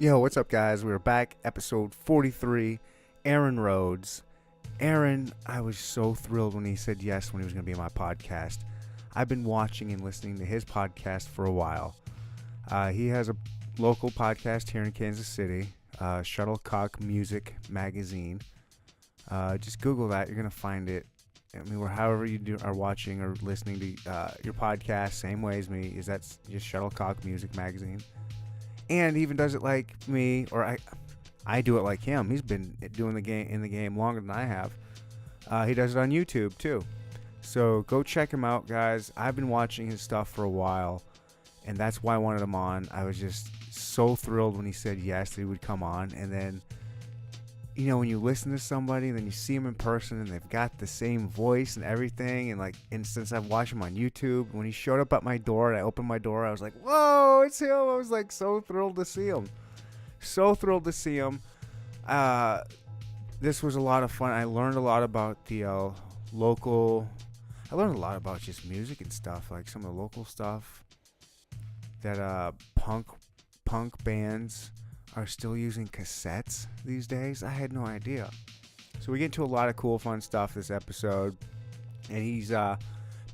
Yo, what's up, guys? We're back, episode 43, Aaron Rhodes. Aaron, I was so thrilled when he said yes when he was going to be on my podcast. I've been watching and listening to his podcast for a while. He has a local podcast here in Kansas City, Shuttlecock Music Magazine. Just Google that. You're going to find it. I mean, however you are watching or listening to your podcast, same way as me, is that's just Shuttlecock Music Magazine. And he even does it like me, or I do it like him. He's been doing the game longer than I have. He does it on YouTube too. So go check him out, guys. I've been watching his stuff for a while, and that's why I wanted him on. I was just so thrilled when he said yes that he would come on. And then, you know, when you listen to somebody and then you see them in person and they've got the same voice and everything, and since I've watched him on YouTube, when he showed up at my door and I opened my door, I was like, whoa, it's him. I was like so thrilled to see him. So thrilled to see him. This was a lot of fun. I learned a lot about the local. I learned a lot about just music and stuff, like some of the local stuff that punk bands are still using cassettes these days. I had no idea. So we get into a lot of cool, fun stuff this episode, and he's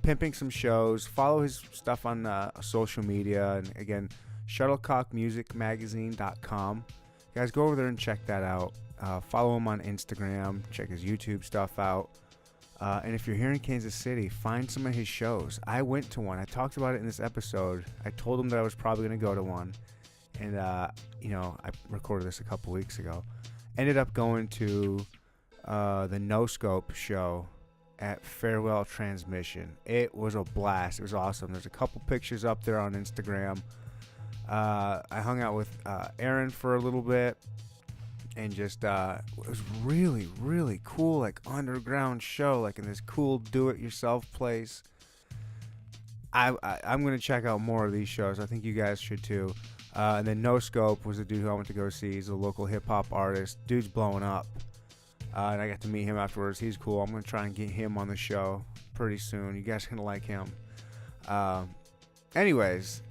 pimping some shows. Follow his stuff on social media, and again, shuttlecockmusicmagazine.com. Guys, go over there and check that out. Follow him on Instagram. Check his YouTube stuff out. And if you're here in Kansas City, find some of his shows. I went to one. I talked about it in this episode. I told him that I was probably going to go to one. And, you know, I recorded this a couple weeks ago. Ended up going to the No Scope show at Farewell Transmission. It was a blast. It was awesome. There's a couple pictures up there on Instagram. I hung out with Aaron for a little bit. And just, it was really, really cool, like, underground show, like, in this cool do-it-yourself place. I'm going to check out more of these shows. I think you guys should, too. And then No Scope was the dude who I went to go see. He's a local hip-hop artist. Dude's blowing up. And I got to meet him afterwards. He's cool. I'm going to try and get him on the show pretty soon. You guys are going to like him. Anyways,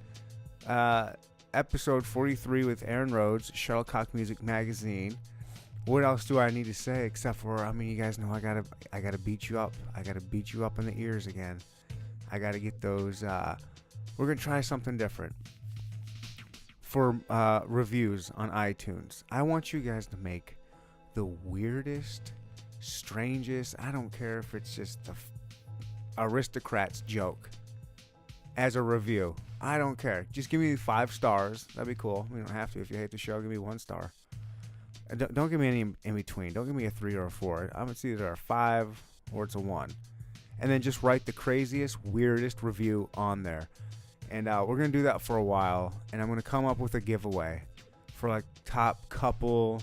episode 43 with Aaron Rhodes, Shuttlecock Music Magazine. What else do I need to say except for, I mean, you guys know I gotta beat you up. I gotta beat you up in the ears again. I gotta get those. We're gonna try something different for reviews on iTunes. I want you guys to make the weirdest, strangest. I don't care if it's just the aristocrat's joke as a review. I don't care. Just give me 5 stars. That'd be cool. You don't have to. If you hate the show, give me 1 star. Don't give me any in between. Don't give me a 3 or a 4. It's either a 5 or it's a 1. And then just write the craziest, weirdest review on there. And we're going to do that for a while. And I'm going to come up with a giveaway for like top couple,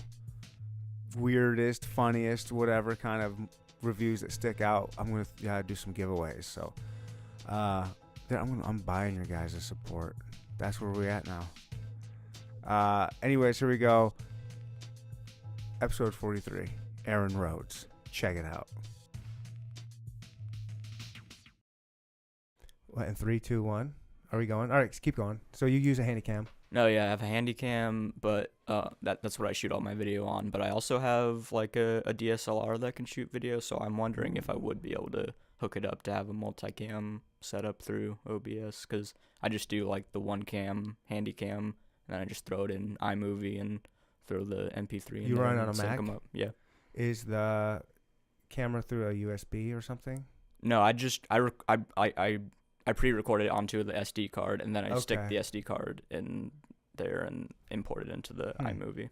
weirdest, funniest, whatever kind of reviews that stick out. I'm going to do some giveaways. So, I'm buying your guys' support. That's where we're at now. Anyways, here we go. Episode 43. Aaron Rhodes. Check it out. What, in 3, 2, 1? Are we going? All right, keep going. So you use a Handycam? No, yeah, I have a Handycam, but that's what I shoot all my video on. But I also have like a DSLR that can shoot video, so I'm wondering if I would be able to hook it up to have a multicam setup through OBS, because I just do like the one cam Handycam, and then I just throw it in iMovie and throw the MP3 in. You there run on and a Mac? them up. Yeah. Is the camera through a USB or something? No, I pre-record it onto the SD card, and then I stick the SD card in there and import it into the iMovie.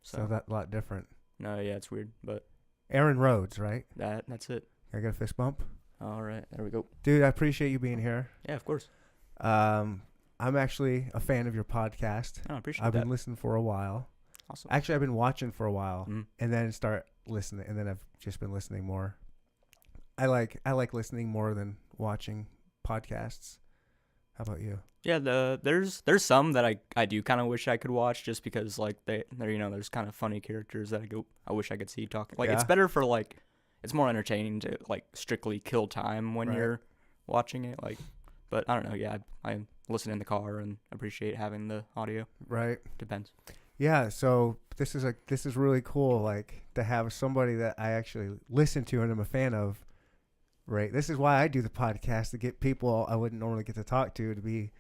So that's a lot different. No, yeah, it's weird, but Aaron Rhodes, right? That's it. I got a fist bump. All right, there we go. Dude, I appreciate you being here. Yeah, of course. I'm actually a fan of your podcast. Oh, I appreciate I've that. been listening for a while. Awesome. Actually, I've been watching for a while, Mm-hmm. and then start listening, and then I've just been listening more. I like listening more than watching podcasts. How about you? Yeah, there's some that I do kind of wish I could watch, just because like they're there's kind of funny characters that I wish I could see talking. Like It's better for like, it's more entertaining to like strictly kill time when you're watching it. Like, but I don't know. Yeah, I listen in the car and appreciate having the audio. Right. Depends. Yeah, so this is really cool, like to have somebody that I actually listen to and I'm a fan of. Right. This is why I do the podcast, to get people I wouldn't normally get to talk to be,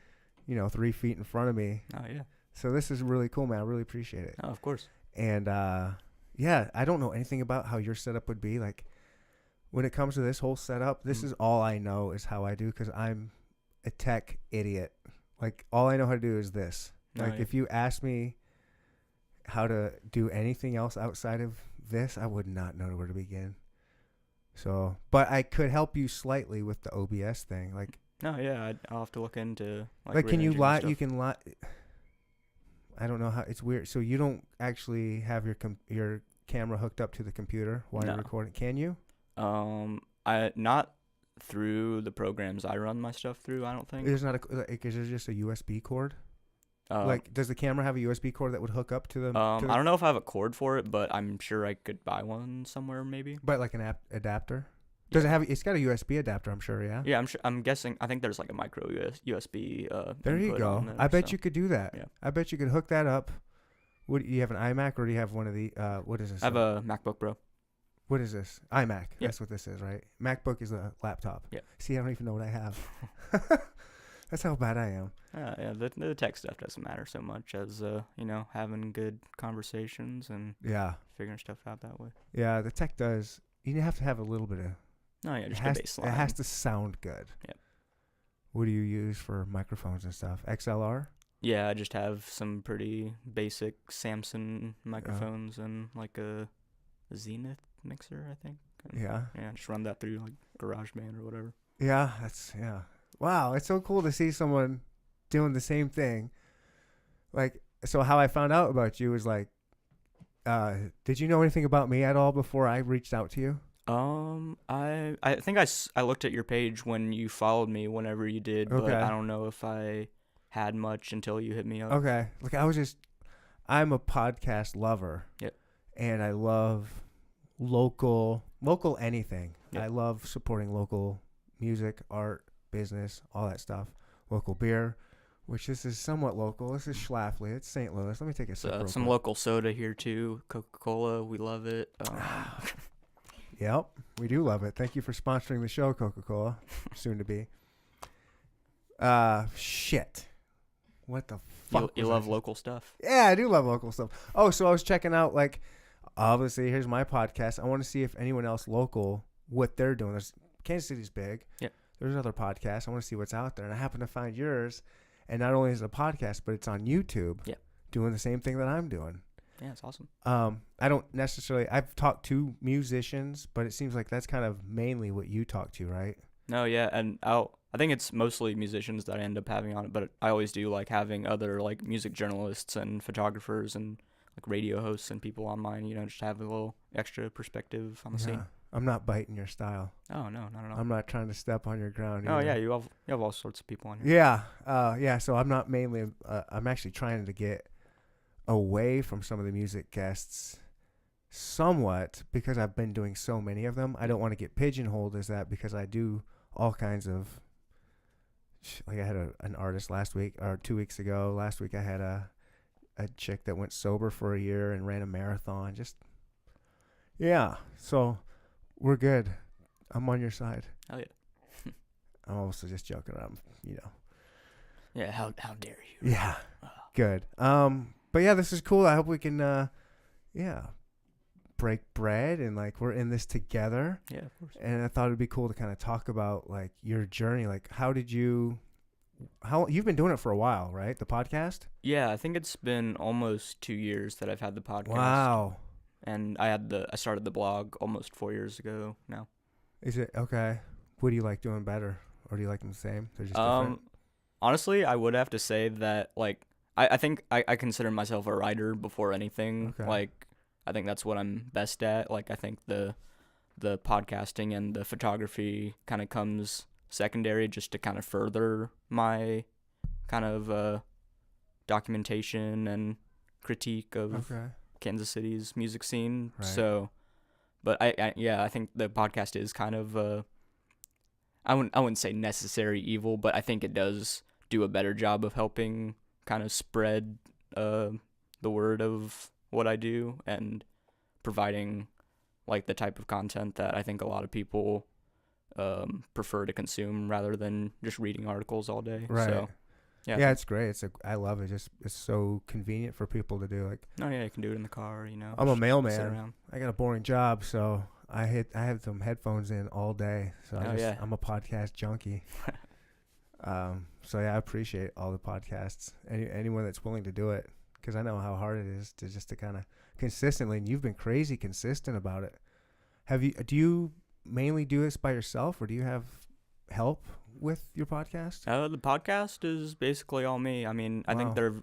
3 feet in front of me. Oh yeah. So this is really cool, man. I really appreciate it. Oh, of course. And yeah, I don't know anything about how your setup would be. Like when it comes to this whole setup, this is all I know is how I do, because I'm a tech idiot. Like all I know how to do is this. Like if you ask me how to do anything else outside of this, I would not know where to begin. So, but I could help you slightly with the OBS thing. Like, no, yeah, I'll have to look into like can you lie? You can lie. I don't know how. It's weird. So you don't actually have your camera hooked up to the computer while you're recording, can you? I not through the programs I run my stuff through. I don't think There's not is there just a USB cord? Like, does the camera have a USB cord that would hook up to the? I don't know if I have a cord for it, but I'm sure I could buy one somewhere, maybe. But like an adapter? Does it have? It's got a USB adapter, I'm sure. Yeah. Yeah, I'm sure. I'm guessing. I think there's like a micro USB. There you go. I bet you could do that. Yeah. I bet you could hook that up. What, you have an iMac, or do you have one of the? What is this? I have a MacBook Pro. What is this? iMac. Yeah. That's what this is, right? MacBook is a laptop. Yeah. See, I don't even know what I have. That's how bad I am. Yeah, the tech stuff doesn't matter so much as having good conversations and figuring stuff out that way. Yeah, the tech does. You have to have a little bit of. Oh yeah, just a baseline. It has to sound good. Yep. What do you use for microphones and stuff? XLR? Yeah, I just have some pretty basic Samsung microphones and like a Zenith mixer, I think. And yeah. Just run that through like GarageBand or whatever. Yeah, wow, it's so cool to see someone doing the same thing. Like, so how I found out about you was like, did you know anything about me at all before I reached out to you? I think I looked at your page when you followed me whenever you did, but I don't know if I had much until you hit me up. Okay. Like I'm a podcast lover. Yep. And I love local anything. Yep. I love supporting local music, art, business, all that stuff. Local beer, which this is somewhat local. This is Schlafly. It's St. Louis. Let me take a sip. Some local soda here too. Coca-Cola, we love it. Yep, we do love it. Thank you for sponsoring the show, Coca-Cola. Soon to be. Shit. What the fuck? You love local stuff? Yeah, I do love local stuff. Oh, so I was checking out, like, obviously, here's my podcast. I want to see if anyone else local, what they're doing. Kansas City's big. Yeah. There's other podcasts. I want to see what's out there. And I happen to find yours. And not only is it a podcast, but it's on YouTube. Yeah. Doing the same thing that I'm doing. Yeah, it's awesome. I don't necessarily, I've talked to musicians, but it seems like that's kind of mainly what you talk to, right? No, yeah, and I think it's mostly musicians that I end up having on it, but I always do like having other like music journalists and photographers and like radio hosts and people on mine, just have a little extra perspective on the scene. I'm not biting your style. Oh, no, not at all. I'm not trying to step on your ground. Oh, yeah, you have all sorts of people on here. Yeah, so I'm not mainly, I'm actually trying to get away from some of the music guests somewhat because I've been doing so many of them. I don't want to get pigeonholed as that because I do all kinds of, like I had an artist last week or 2 weeks ago. Last week I had a chick that went sober for a year and ran a marathon. So we're good. I'm on your side. Oh yeah. I'm also just joking around, Yeah, how dare you? Yeah. Good. But yeah, this is cool. I hope we can break bread and like we're in this together. Yeah, of course. And I thought it'd be cool to kind of talk about like your journey. Like you've been doing it for a while, right? The podcast? Yeah, I think it's been almost 2 years that I've had the podcast. Wow. And I started the blog almost 4 years ago now. Is it okay? What do you like doing better? Or do you like them the same? They're just different? Honestly, I would have to say that like I think I consider myself a writer before anything. Okay. Like I think that's what I'm best at. Like I think the podcasting and the photography kind of comes secondary just to kind of further my kind of documentation and critique of Kansas City's music scene. Right. So, but I think the podcast is kind of I wouldn't say necessary evil, but I think it does do a better job of helping kind of spread the the word of what I do and providing like the type of content that I think a lot of people prefer to consume rather than just reading articles all day. Right. So Yeah, it's great. I love it. It's so convenient for people to do. Like, oh yeah, you can do it in the car. I'm a sit mailman. around. I got a boring job, so I have some headphones in all day. So I'm a podcast junkie. So yeah, I appreciate all the podcasts. Anyone that's willing to do it, because I know how hard it is to kind of consistently. And you've been crazy consistent about it. Do you mainly do this by yourself, or do you have help with your podcast? The podcast is basically all me. I mean, I think there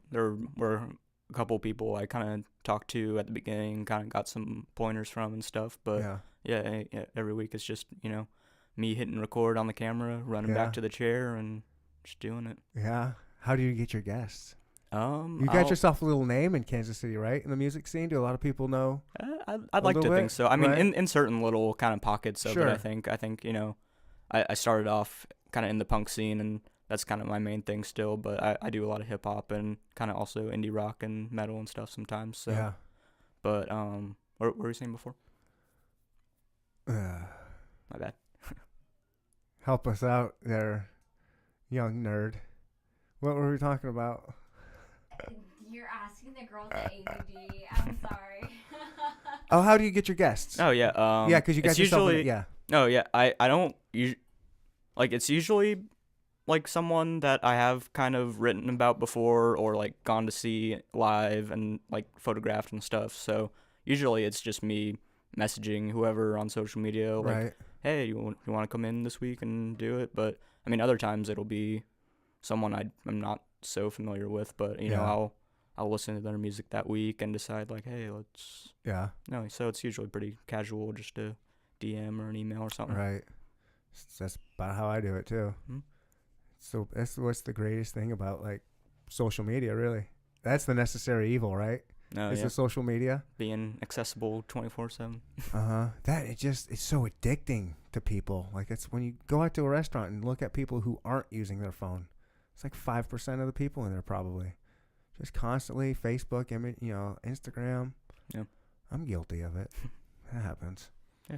were a couple people I kind of talked to at the beginning, kind of got some pointers from and stuff. But yeah, every week it's just me hitting record on the camera, running back to the chair, and just doing it. Yeah. How do you get your guests? You got yourself a little name in Kansas City, right? In the music scene, do a lot of people know? I'd like to think so. I mean, right? in certain little kind of pockets of it, I think I started off kind of in the punk scene, and that's kind of my main thing still. But I do a lot of hip hop and kind of also indie rock and metal and stuff sometimes. So yeah. But what were you saying before? My bad. Help us out there, young nerd. What were we talking about? You're asking the girls at ADD. I'm sorry. Oh, how do you get your guests? Oh yeah. Yeah, because you got yourself. Oh yeah. I don't like. It's usually like someone that I have kind of written about before or like gone to see live and like photographed and stuff. So usually it's just me messaging whoever on social media like, right. Hey, you want to come in this week and do it? But I mean, other times it'll be someone I'm not so familiar with, but I'll listen to their music that week and decide like, hey, let's. Yeah. No, so it's usually pretty casual, just a DM or an email or something. Right. That's about how I do it too. Mm-hmm. So that's what's the greatest thing about like social media, really. That's the necessary evil, right? Is the social media being accessible 24/7. It's so addicting to people. Like, it's when you go out to a restaurant and look at people who aren't using their phone. It's like 5% of the people in there probably. Just constantly Facebook, Instagram. Yeah. I'm guilty of it. That happens. Yeah.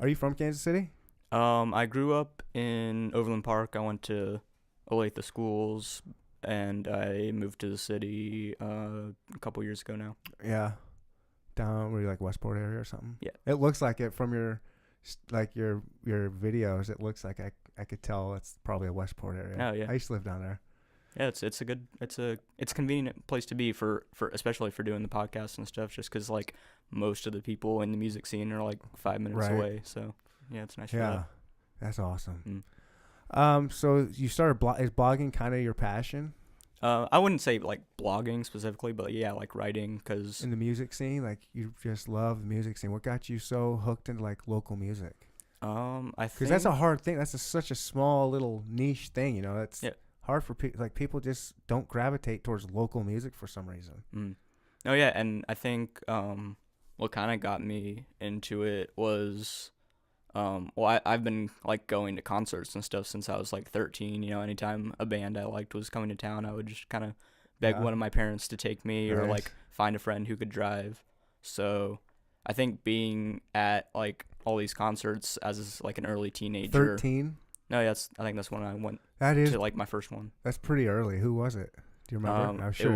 Are you from Kansas City? I grew up in Overland Park. I went to Olathe schools, and I moved to the city a couple years ago now. Yeah. Down where you like Westport area or something? Yeah. It looks like it from your videos. It looks like I could tell it's probably a Westport area. Oh yeah. I used to live down there. Yeah, it's a convenient place to be for especially for doing the podcast and stuff, just because like most of the people in the music scene are like 5 minutes away. So yeah, it's nice. Yeah, that's awesome. So you started is blogging kind of your passion? I wouldn't say like blogging specifically, but yeah, like writing, because in the music scene, like you just love the music scene. What got you so hooked into like local music? I think because that's a hard thing. That's such a small little niche thing. It's hard for people. Like, people just don't gravitate towards local music for some reason. Oh yeah, and I think what kind of got me into it was I've been like going to concerts and stuff since I was like 13. Anytime a band I liked was coming to town, I would just kind of beg one of my parents to take me or like find a friend who could drive. So I think being at like all these concerts as like an early teenager. 13? No, I think that's when I went to like my first one. That's pretty early. Who was it? Do you remember? I'm sure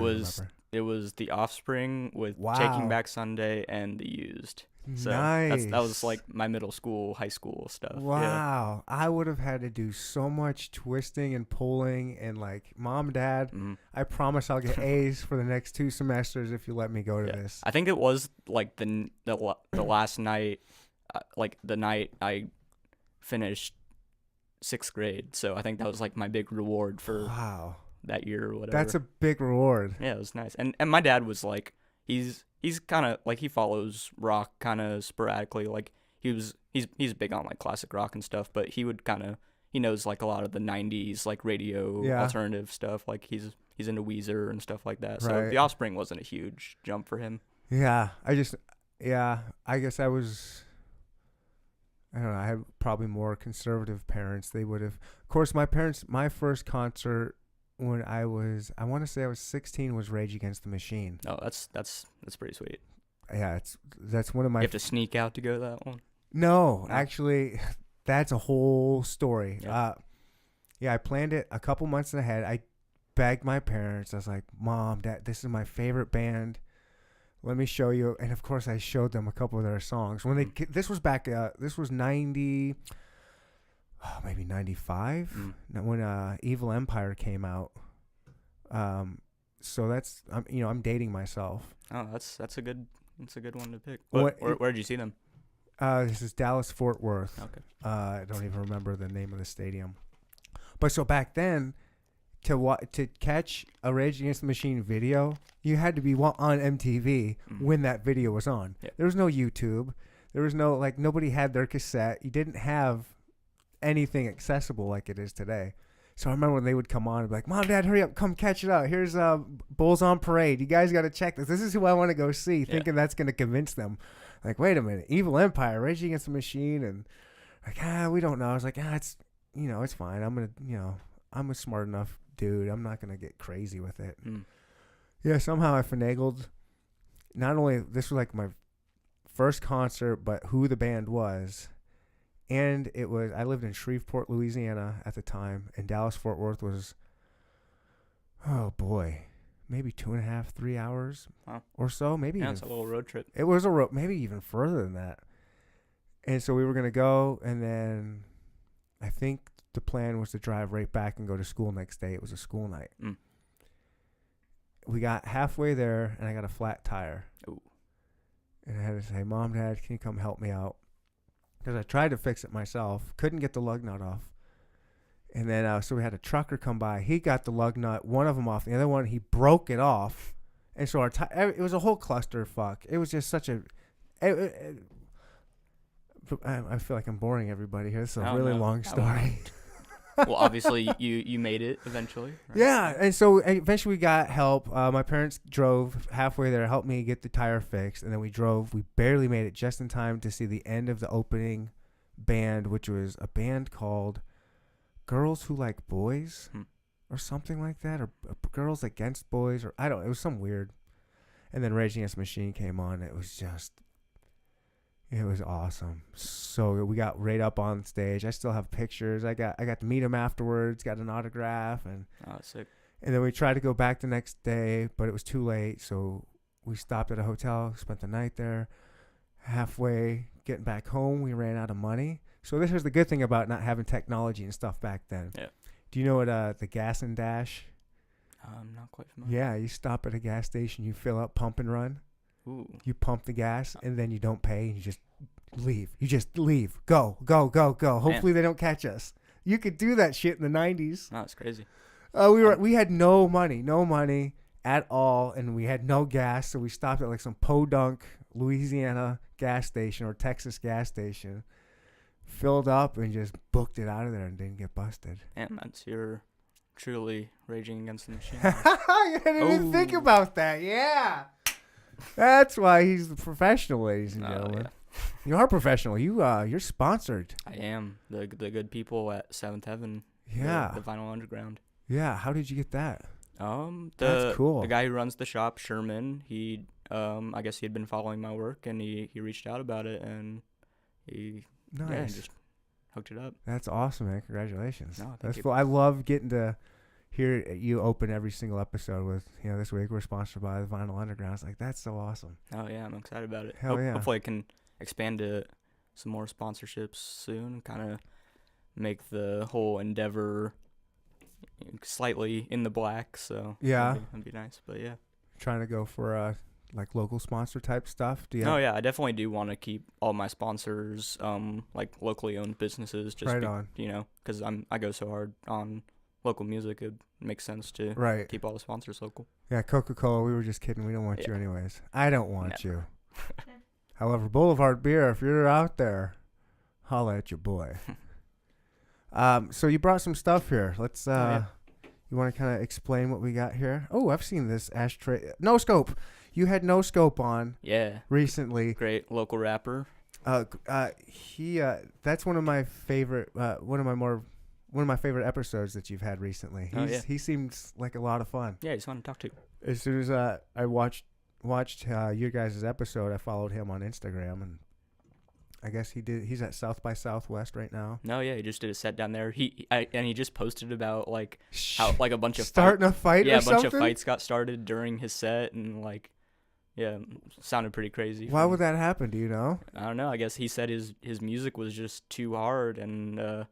it was The Offspring with Taking Back Sunday and The Used. So nice. that was like my middle school, high school stuff. Wow. Yeah. I would have had to do so much twisting and pulling and like, Mom, Dad, I promise I'll get A's for the next 2 semesters if you let me go to this. I think it was like the last night, like the night I finished 6th grade. So I think that was like my big reward for that year or whatever. That's a big reward. Yeah, it was nice. And my dad was like, he's kind of like, he follows rock kind of sporadically. Like he's big on like classic rock and stuff, but he knows like a lot of the 90s like radio alternative stuff. Like he's into Weezer and stuff like that. So The Offspring wasn't a huge jump for him. Yeah, I guess I don't know, I had probably more conservative parents. They would have, of course, my first concert when I want to say I was 16 was Rage Against the Machine. Oh, that's pretty sweet. Yeah, that's one of my. You have to sneak out to go to that one. No, No? actually, that's a whole story. Yeah. Yeah, I planned it a couple months ahead. I begged my parents. I was like, Mom, Dad, this is my favorite band. Let me show you. And of course, I showed them a couple of their songs. When this was back, this was 90, maybe 95, when Evil Empire came out. So that's, I'm dating myself. Oh, that's a good one to pick. What- Where did you see them? This is Dallas Fort Worth. Okay. I don't even remember the name of the stadium. But so back then, to catch a Rage Against the Machine video, you had to be on MTV when that video was on. Yeah. There was no YouTube. There was no, nobody had their cassette. You didn't have anything accessible like it is today. So I remember when they would come on and be like, Mom, Dad, hurry up, come catch it out. Here's Bulls on Parade. You guys got to check this. This is who I want to go see, thinking that's going to convince them. Like, wait a minute, Evil Empire, Rage Against the Machine, and we don't know. I was like, it's, it's fine. I'm a smart enough dude. I'm not gonna get crazy with it. Yeah, somehow I finagled. Not only this was like my first concert, but who the band was, and it was. I lived in Shreveport, Louisiana at the time, and Dallas Fort Worth was. Oh boy, maybe 2.5, 3 hours or so. Maybe it's a little road trip. It was maybe even further than that. And so we were gonna go, and then I think the plan was to drive right back and go to school next day. It was a school night. We got halfway there, and I got a flat tire. Ooh. And I had to say, Mom, Dad, can you come help me out? Because I tried to fix it myself. Couldn't get the lug nut off. And then, so we had a trucker come by. He got the lug nut, one of them off. The other one, he broke it off. And so it was a whole clusterfuck. It was just such a... I feel like I'm boring everybody here. This is a really long story. Well, obviously you made it eventually. Right? Yeah, and so eventually we got help. My parents drove halfway there, helped me get the tire fixed, and then we drove. We barely made it just in time to see the end of the opening band, which was a band called Girls Who Like Boys or something like that, or Girls Against Boys, or it was some weird. And then Rage Against the Machine came on. It was awesome. So we got right up on stage. I still have pictures. I got to meet him afterwards, got an autograph, and sick. And then we tried to go back the next day, but it was too late. So we stopped at a hotel, spent the night there. Halfway getting back home, we ran out of money. So this was the good thing about not having technology and stuff back then. Yeah. Do you know what the gas and dash? I'm not quite familiar. Yeah, you stop at a gas station, you fill up, pump and run. Ooh. You pump the gas, and then you don't pay, and you just leave. You just leave. Go, go, go, go. Hopefully they don't catch us. You could do that shit in the 90s. Oh, that's crazy. We had no money at all, and we had no gas, so we stopped at some Podunk, Louisiana gas station or Texas gas station, filled up, and just booked it out of there and didn't get busted. And that's your truly Raging Against the Machine. I didn't even think about that. Yeah. That's why he's the professional, ladies and gentlemen. Yeah. You are professional. You're sponsored. I am. The good people at Seventh Heaven. Yeah. The Vinyl Underground. Yeah. How did you get that? That's cool. The guy who runs the shop, Sherman, he I guess he had been following my work, and he reached out about it, and he just hooked it up. That's awesome, man. Congratulations. No, That's cool. I love getting to hear you open every single episode with, this week we're sponsored by the Vinyl Underground. It's like, that's so awesome. Oh, yeah, I'm excited about it. Hell yeah. Hopefully I can expand to some more sponsorships soon, kind of make the whole endeavor slightly in the black, so yeah, that'd be nice. But yeah, trying to go for local sponsor type stuff. Oh yeah, I definitely do want to keep all my sponsors locally owned businesses, just on, because I go so hard on local music. It makes sense to keep all the sponsors local. Yeah, Coca-Cola, we were just kidding. We don't want you anyways. I don't want you. However, Boulevard Beer, if you're out there, holla at your boy. So you brought some stuff here. Let's you want to kind of explain what we got here? Oh, I've seen this ashtray. No Scope. You had No Scope on. Yeah. Recently. Great local rapper. He that's one of my favorite one of my more one of my favorite episodes that you've had recently. He seems like a lot of fun. Yeah, he's fun to talk to. As soon as I watched your guys' episode, I followed him on Instagram, and I guess he's at South by Southwest right now. No, yeah, he just did a set down there. And he just posted about like how like a bunch of starting a fight. Yeah, or a bunch something? of fights got started during his set, and like, yeah, sounded pretty crazy. Why would that happen? Do you know? I don't know. I guess he said his music was just too hard, and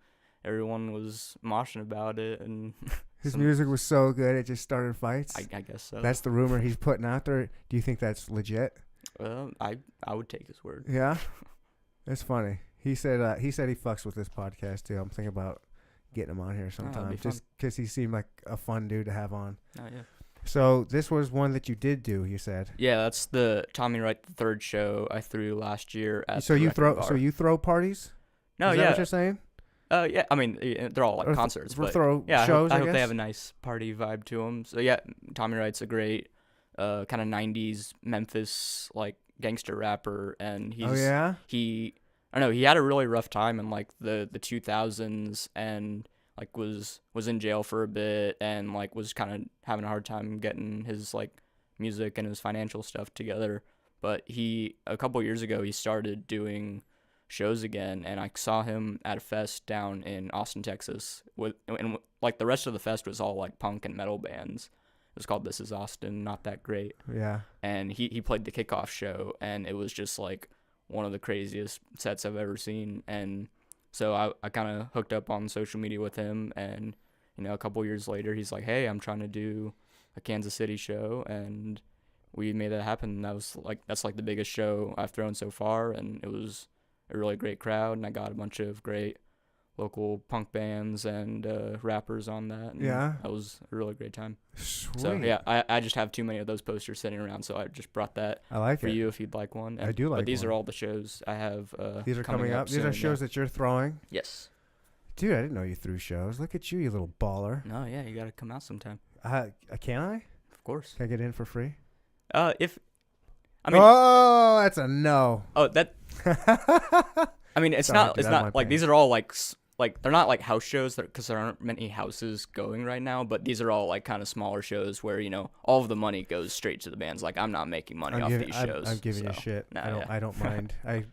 everyone was moshing about it, and His music was so good it just started fights. I guess so. That's the rumor he's putting out there. Do you think that's legit? I would take his word. Yeah, that's funny. He said he fucks with this podcast too. I'm thinking about getting him on here sometime, just because he seemed like a fun dude to have on. Oh yeah. So this was one that you did do. You said. Yeah, that's the Tommy Wright the third show I threw last year at. So the you Wrecking throw Bar. you throw parties? No, Is that yeah. what you're saying? Yeah. I mean, they're all like Or concerts, or but throw yeah, shows. I hope guess? they have a nice party vibe to them. So yeah, Tommy Wright's a great kind of '90s Memphis like gangster rapper, and he's Oh yeah. I don't know, he had a really rough time in like the 2000s, and like was in jail for a bit, and like was kind of having a hard time getting his like music and his financial stuff together. But a couple years ago, he started doing shows again, and I saw him at a fest down in Austin, Texas, and like the rest of the fest was all like punk and metal bands. It was called This Is Austin, Not That Great. Yeah. And he played the kickoff show, and it was just like one of the craziest sets I've ever seen. And so I kind of hooked up on social media with him, and a couple years later, he's like, hey, I'm trying to do a Kansas City show, and we made that happen. That's like the biggest show I've thrown so far, and it was a really great crowd, and I got a bunch of great local punk bands and rappers on that. And Yeah. that was a really great time. Sweet. So yeah, I just have too many of those posters sitting around, so I just brought that I like for it. you if you'd like one. I do like But these one. are all the shows I have. These are coming up. These are soon, shows that you're throwing. Yes. Dude, I didn't know you threw shows. Look at you, you little baller. No, yeah, you gotta come out sometime. Can I? Of course. Can I get in for free? If I mean, oh, that's a no. oh that. I mean, it's Sorry, not. dude, It's out of my not like these are all like they're not like house shows because there aren't many houses going right now. But these are all like kind of smaller shows where all of the money goes straight to the bands. Like I'm not making money off these shows. I'm giving you so, shit. no, I don't mind. I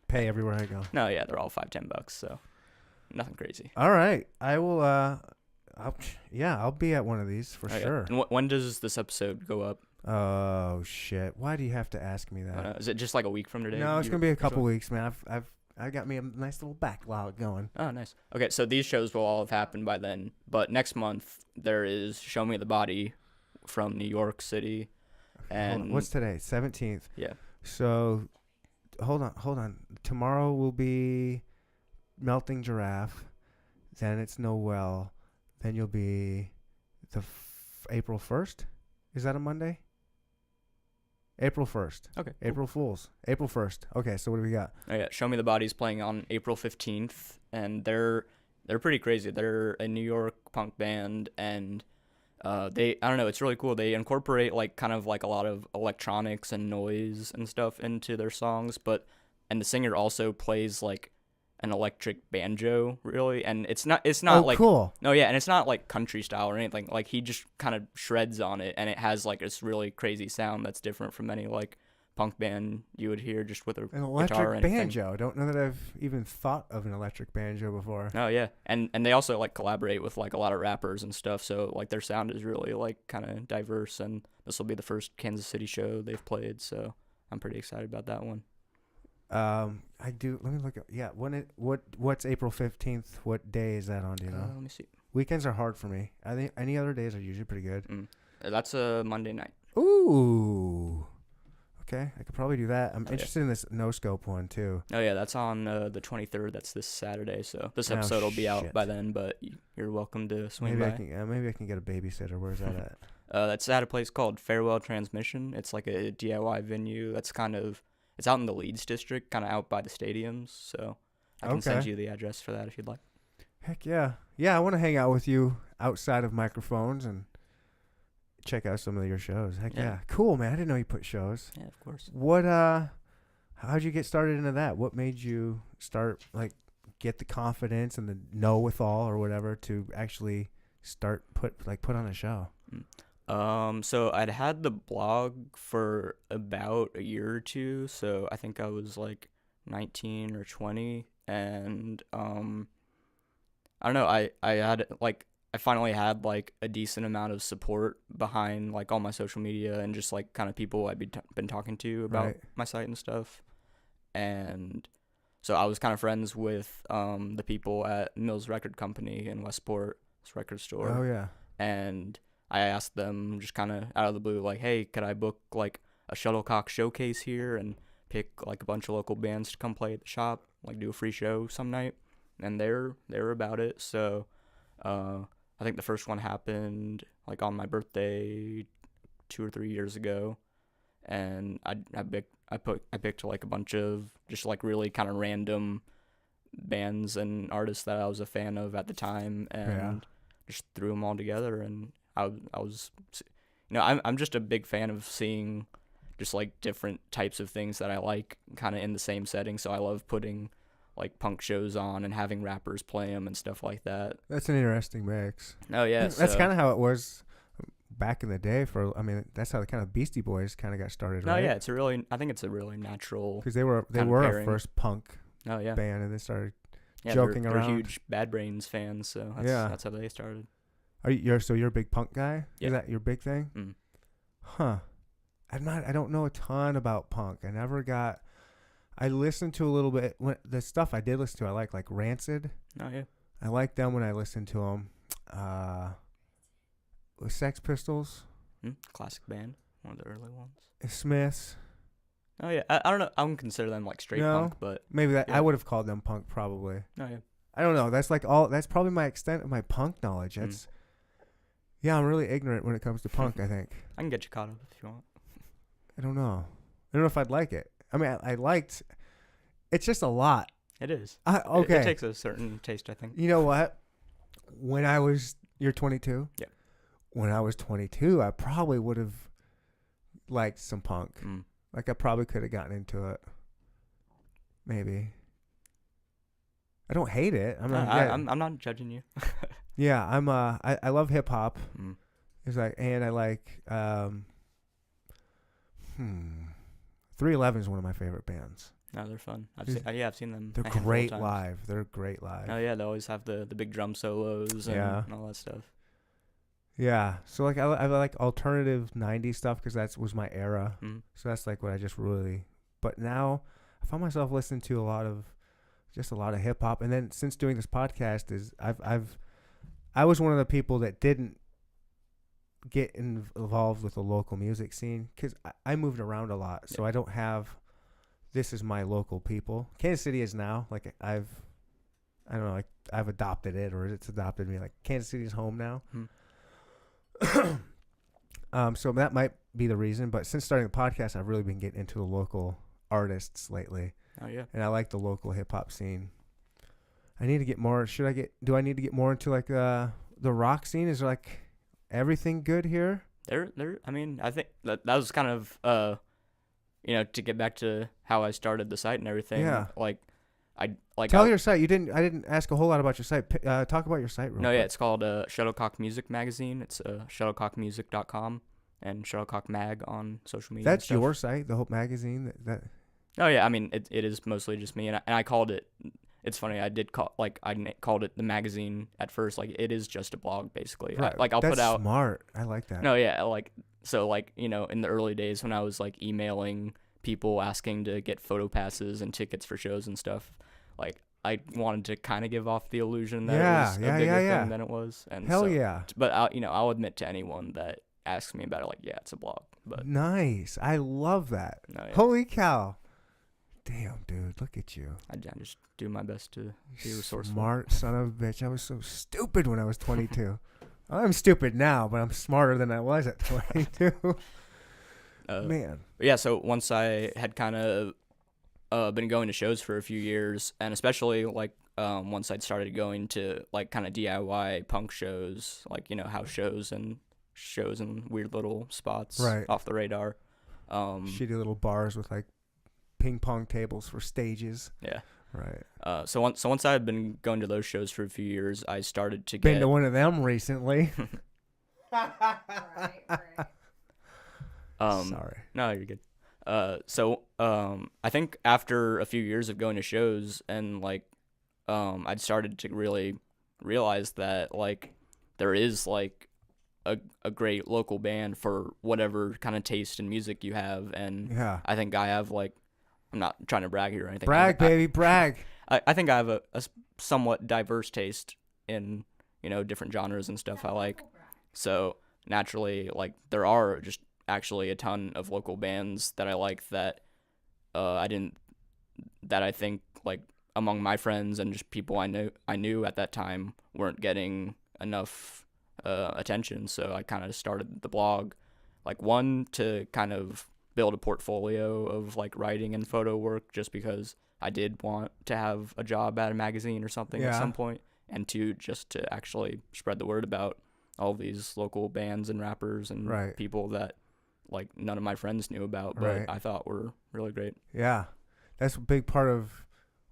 pay everywhere I go. No, yeah, they're all $5-10, so nothing crazy. All right, I will. I'll be at one of these for Oh, yeah. sure. And when does this episode go up? Oh shit! Why do you have to ask me that? Is it just like a week from today? No, it's gonna be a couple usually? weeks, man. I got me a nice little backlog going. Oh, nice. Okay, so these shows will all have happened by then. But next month there is Show Me the Body from New York City, Hold and on. What's today? 17th. yeah. So, hold on. Tomorrow will be Melting Giraffe. Then it's Noel. Then you'll be April 1st. Is that a Monday? April 1st. Okay. Cool. April Fools. April 1st. Okay, so what do we got? Oh, yeah. Show Me the Body's playing on April 15th, and they're pretty crazy. They're a New York punk band, and I don't know, it's really cool. They incorporate like kind of like a lot of electronics and noise and stuff into their songs, and the singer also plays like an electric banjo, really, and it's not like cool. no, yeah, and it's not like country style or anything. Like he just kind of shreds on it, and it has like this really crazy sound that's different from any like punk band you would hear just with a An guitar or electric anything. banjo. I don't know that I've even thought of an electric banjo before. Oh yeah, and they also like collaborate with like a lot of rappers and stuff. So like their sound is really like kind of diverse, and this will be the first Kansas City show they've played. So I'm pretty excited about that one. I do. Let me look at. Yeah, what's April 15th? What day is that on? Do you know? Let me see. Weekends are hard for me. I think any other days are usually pretty good. That's a Monday night. Ooh. Okay, I could probably do that. I'm Oh, interested in this No Scope one too. Oh yeah, that's on the 23rd. That's this Saturday. So this Oh, episode will be out shit. by then. But you're welcome to swing Maybe by. maybe I can get a babysitter. Where's that at? That's at a place called Farewell Transmission. It's like a DIY venue. It's out in the Leeds district, kind of out by the stadiums. So I can send Okay. you the address for that if you'd like. Heck yeah, yeah. I want to hang out with you outside of microphones and check out some of your shows. Heck Yeah. yeah, cool, man. I didn't know you put shows. Yeah, of course. What how'd you get started into that? What made you start like get the confidence and the know-with-all or whatever to actually start put on a show? So I'd had the blog for about a year or two, so I think I was like 19 or 20, and I don't know, I finally had like a decent amount of support behind like all my social media and just like kind of people I'd been talking to about my site and stuff. And so I was kind of friends with the people at Mills Record Company in Westport, this record store. Oh yeah. And I asked them just kind of out of the blue, like, hey, could I book like a shuttlecock showcase here and pick like a bunch of local bands to come play at the shop, like do a free show some night? And they were about it. So I think the first one happened like on my birthday 2 or 3 years ago, and I picked like a bunch of just like really kind of random bands and artists that I was a fan of at the time, and just threw them all together. And I was, I'm just a big fan of seeing just like different types of things that I like kind of in the same setting. So I love putting like punk shows on and having rappers play them and stuff like that. That's an interesting mix. Oh yeah, that's kind of how it was back in the day. That's how the kind of Beastie Boys kind of got started. No, right? yeah, I think it's a really natural. Because they were our first punk band, and they started joking around. They're huge Bad Brains fans, so that's how they started. You're a big punk guy? Yeah. Is that your big thing? Mm. Huh. I don't know a ton about punk. I listened to a little bit. The stuff I did listen to, I like Rancid. Oh, yeah. I liked them when I listened to them. With Sex Pistols. Classic band. One of the early ones. Smiths. Oh, yeah. I don't know. I wouldn't consider them like straight punk, but. Maybe that I would have called them punk probably. Oh, yeah. I don't know. That's that's probably my extent of my punk knowledge. Yeah, I'm really ignorant when it comes to punk, I think. I can get you caught up if you want. I don't know if I'd like it. I mean, I liked. It's just a lot. It is. Okay. It takes a certain taste, I think. You know what? You're 22? Yeah. When I was 22, I probably would have liked some punk. Like, I probably could have gotten into it. Maybe. I don't hate it. I'm not judging you. Yeah, I love hip hop. It's like, and I like 311 is one of my favorite bands. No, they're fun. I've seen them. They're great live. They're great live. Oh yeah, they always have the big drum solos and all that stuff. Yeah, so like I like alternative '90s stuff because that was my era. So that's like what I just really. But now I found myself listening to a lot of hip hop, and then since doing this podcast, I was one of the people that didn't get involved with the local music scene because I moved around a lot, so I don't have. This is my local people. Kansas City is now like I've adopted it or it's adopted me. Like Kansas City is home now. So that might be the reason. But since starting the podcast, I've really been getting into the local artists lately. Oh yeah. And I like the local hip hop scene. I need to get more. Do I need to get more into like the rock scene? Is there like everything good here? I mean, I think that was kind of to get back to how I started the site and everything. Yeah. Tell your site. I didn't ask a whole lot about your site. Talk about your site real quick. Yeah, it's called Shuttlecock Music Magazine. It's shuttlecockmusic.com and Shuttlecock Mag on social media. That's your site, the whole magazine. Oh yeah, I mean it is mostly just me, and I called it. It's funny. I called it the magazine at first. Like it is just a blog basically. Right. I'll That's put out. Smart. I like that. No, yeah, in the early days when I was like emailing people asking to get photo passes and tickets for shows and stuff, like I wanted to kind of give off the illusion that it was a bigger thing than it was. And Hell yeah. But I'll admit to anyone that asks me about it, like, yeah, it's a blog. But nice. I love that. No, yeah. Holy cow. Damn, dude, look at you. I just do my best to be resourceful. Smart son of a bitch. I was so stupid when I was 22. I'm stupid now, but I'm smarter than I was at 22. Man. Yeah, so once I had kind of been going to shows for a few years, and especially like once I'd started going to like kind of DIY punk shows, like house shows and shows in weird little spots off the radar. Shitty little bars with like ping pong tables for stages. Yeah. Right. So once I had been going to those shows for a few years, I started to Been get to one of them recently. Right. Sorry. No, you're good. I think after a few years of going to shows and like I'd started to really realize that like there is like a great local band for whatever kind of taste in music you have, and Yeah. I think I have like, I'm not trying to brag here or anything. Brag, baby, brag. I think I have a somewhat diverse taste in, different genres and stuff I like. So naturally, like there are just actually a ton of local bands that I like that I think like among my friends and just people I knew at that time weren't getting enough attention. So I kind of started the blog, like one to kind of build a portfolio of like writing and photo work, just because I did want to have a job at a magazine or something at some point, and two, just to actually spread the word about all these local bands and rappers and people that like none of my friends knew about, but I thought were really great. Yeah, that's a big part of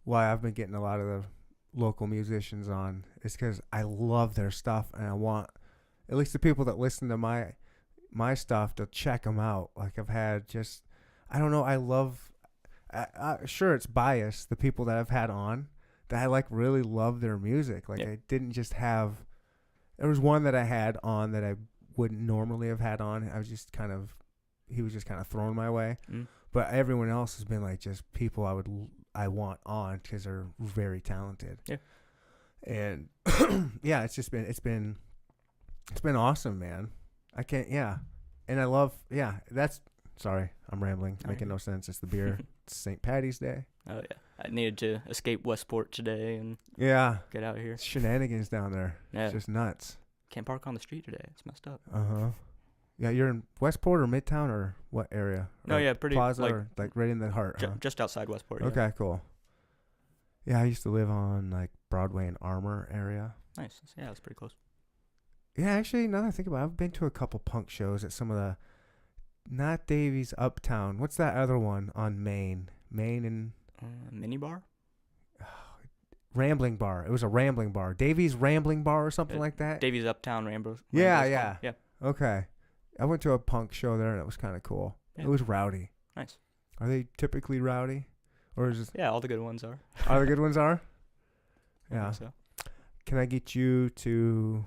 why I've been getting a lot of the local musicians on, is because I love their stuff, and I want at least the people that listen to my stuff to check them out. Like I've had just, I don't know, I love, sure it's biased, the people that I've had on that I like really love their music. Like I didn't just have, there was one that I had on that I wouldn't normally have had on. I was just kind of, he was just kind of thrown my way. But everyone else has been like just people I want on because they're very talented. Yeah. And yeah, it's been awesome, man. I can't, and I love, sorry, I'm rambling, making no sense. It's the beer. It's St. Patty's Day. Oh yeah, I needed to escape Westport today and get out of here. It's shenanigans down there. Yeah. It's just nuts. Can't park on the street today. It's messed up. Yeah, you're in Westport or Midtown or what area? No, pretty Plaza or like right in the heart. Just outside Westport. Okay, cool. Yeah, I used to live on like Broadway and Armour area. Nice. Yeah, that's pretty close. Yeah, actually, now that I think about it, I've been to a couple punk shows at some of the, not Davies Uptown. What's that other one on Main? Main and Mini Bar? Rambling Bar. It was a Rambling Bar. Davies Rambling Bar or something like that. Davies Uptown Ramblers. Yeah. Okay. I went to a punk show there, and it was kind of cool. Yeah. It was rowdy. Nice. Are they typically rowdy? Or is it? Yeah, all the good ones are. All the good ones are? Yeah. I think so. Can I get you to,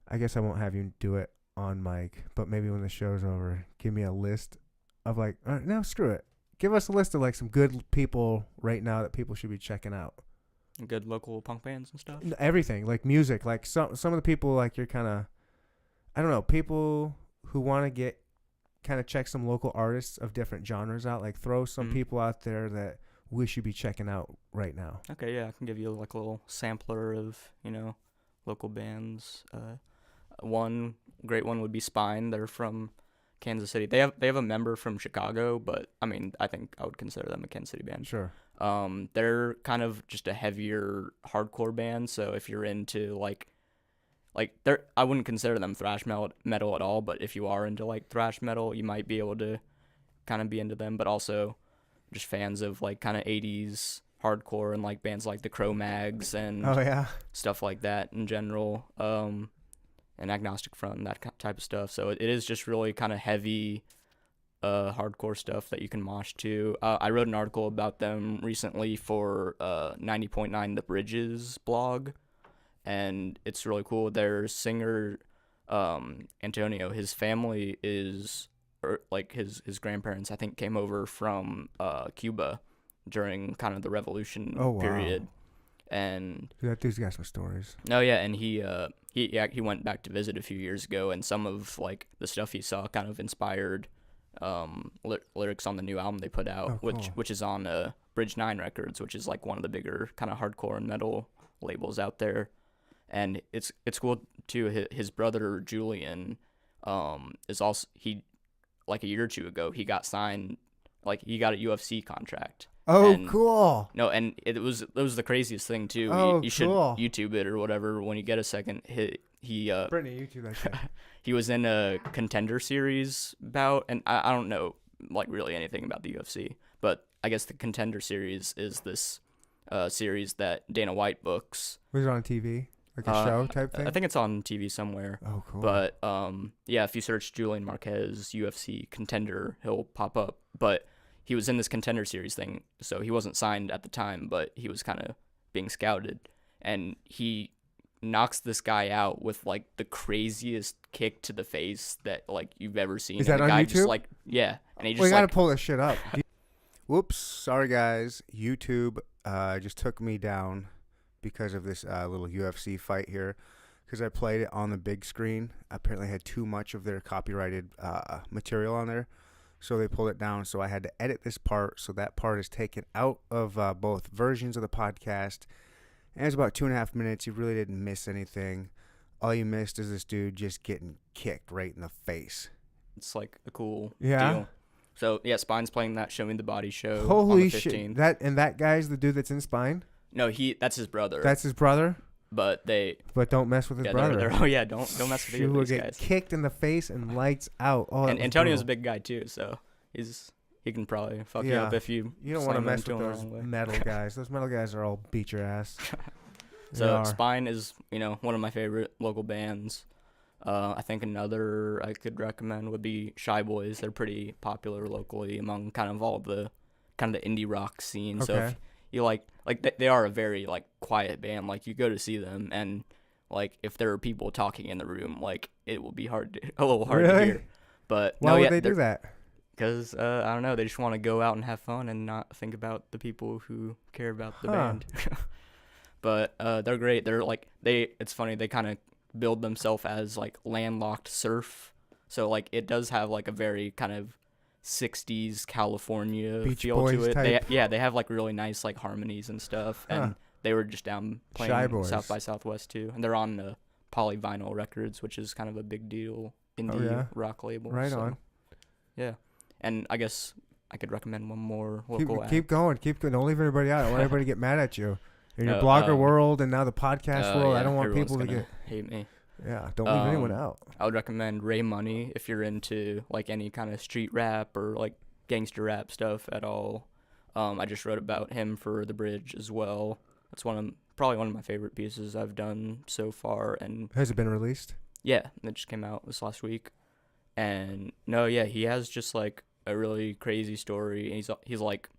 I guess I won't have you do it on mic, but maybe when the show's over, give me a list of like, no, screw it. Give us a list of like some good people right now that people should be checking out. Good local punk bands and stuff? Everything, like music, like some of the people like you're kind of, I don't know, people who want to get kind of check some local artists of different genres out, like throw some people out there that we should be checking out right now. Okay, yeah, I can give you like a little sampler of, local bands. One great one would be Spine. They're from Kansas City. They have a member from Chicago, but I mean, I think I would consider them a Kansas City band. Sure. They're kind of just a heavier hardcore band, so if you're into like they're, I wouldn't consider them thrash metal at all, but if you are into like thrash metal, you might be able to kind of be into them, but also just fans of like kind of 80s hardcore and like bands like the Cro-Mags and stuff like that in general, and Agnostic Front, that type of stuff. So it is just really kind of heavy hardcore stuff that you can mosh to. I wrote an article about them recently for 90.9 The Bridges blog, and it's really cool. Their singer, Antonio, his family is, like his grandparents, I think, came over from Cuba during kind of the revolution period. And that dude's got some stories. Oh yeah, and he went back to visit a few years ago, and some of like the stuff he saw kind of inspired lyrics on the new album they put out, which is on Bridge 9 Records, which is like one of the bigger kind of hardcore and metal labels out there. And it's cool too. His brother Julian is also, he like a year or two ago he got signed, like he got a UFC contract. Cool. No, and it was the craziest thing too. You should YouTube it or whatever when you get a second. He Brittany, YouTube that shit. He was in a Contender Series bout, and I don't know like really anything about the UFC, but I guess the Contender Series is this series that Dana White books. Was it on TV? Like a show type thing? I think it's on TV somewhere. Oh, cool. But yeah, if you search Julian Marquez UFC contender, he'll pop up. But he was in this contender series thing, so he wasn't signed at the time, but he was kind of being scouted, and he knocks this guy out with like the craziest kick to the face that like you've ever seen. Is that the on guy YouTube? Just like and he just We gotta like pull this shit up. Whoops, sorry guys. YouTube just took me down because of this little UFC fight here, because I played it on the big screen. Apparently I had too much of their copyrighted material on there, so they pulled it down. So I had to edit this part, so that part is taken out of both versions of the podcast. And it's about 2.5 minutes. You really didn't miss anything. All you missed is this dude just getting kicked right in the face. it's like a cool Yeah. deal. So yeah, Spine's playing that Show Me the Body show on Holy the 15th. shit! That guy's the dude that's in Spine. No, that's his brother. That's his brother. But Don't mess with his brother. Don't mess with He will these get guys. kicked in the face and lights out. Oh, And Antonio's a big guy too, so he can probably fuck you Yeah. up if you. You don't want to slam mess into with him the those wrong way. metal guys. Those metal guys are all beat your ass. They So are. Spine is one of my favorite local bands. I think another I could recommend would be Shy Boys. They're pretty popular locally among kind of all of the kind of the indie rock scene. So Okay. if you like they are a very like quiet band. Like you go to see them, and like if there are people talking in the room, like it will be a little hard to Really? hear. But Why would they do that? Because I don't know, they just want to go out and have fun and not think about the people who care about the band. But they're great. They're like it's funny. They kind of build themselves as like landlocked surf. So like it does have like a very kind of 60s California Beach feel Boys to it. type. They have like really nice like harmonies and stuff. And they were just down Shy playing Boys. South by Southwest too. And they're on Polyvinyl Records, which is kind of a big deal indie rock label. Right so, on. Yeah. And I guess I could recommend one more local act. Keep going. Don't leave anybody out. I don't want everybody to get mad at you. In your No, blogger world and now the podcast world, yeah, I don't want everyone's people to gonna get. hate me. Yeah, don't leave anyone out. I would recommend Ray Money if you're into like any kind of street rap or like gangster rap stuff at all. I just wrote about him for The Bridge as well. That's probably one of my favorite pieces I've done so far. And Has it been released? yeah, it just came out this last week. And no, yeah, he has just like a really crazy story. And he's like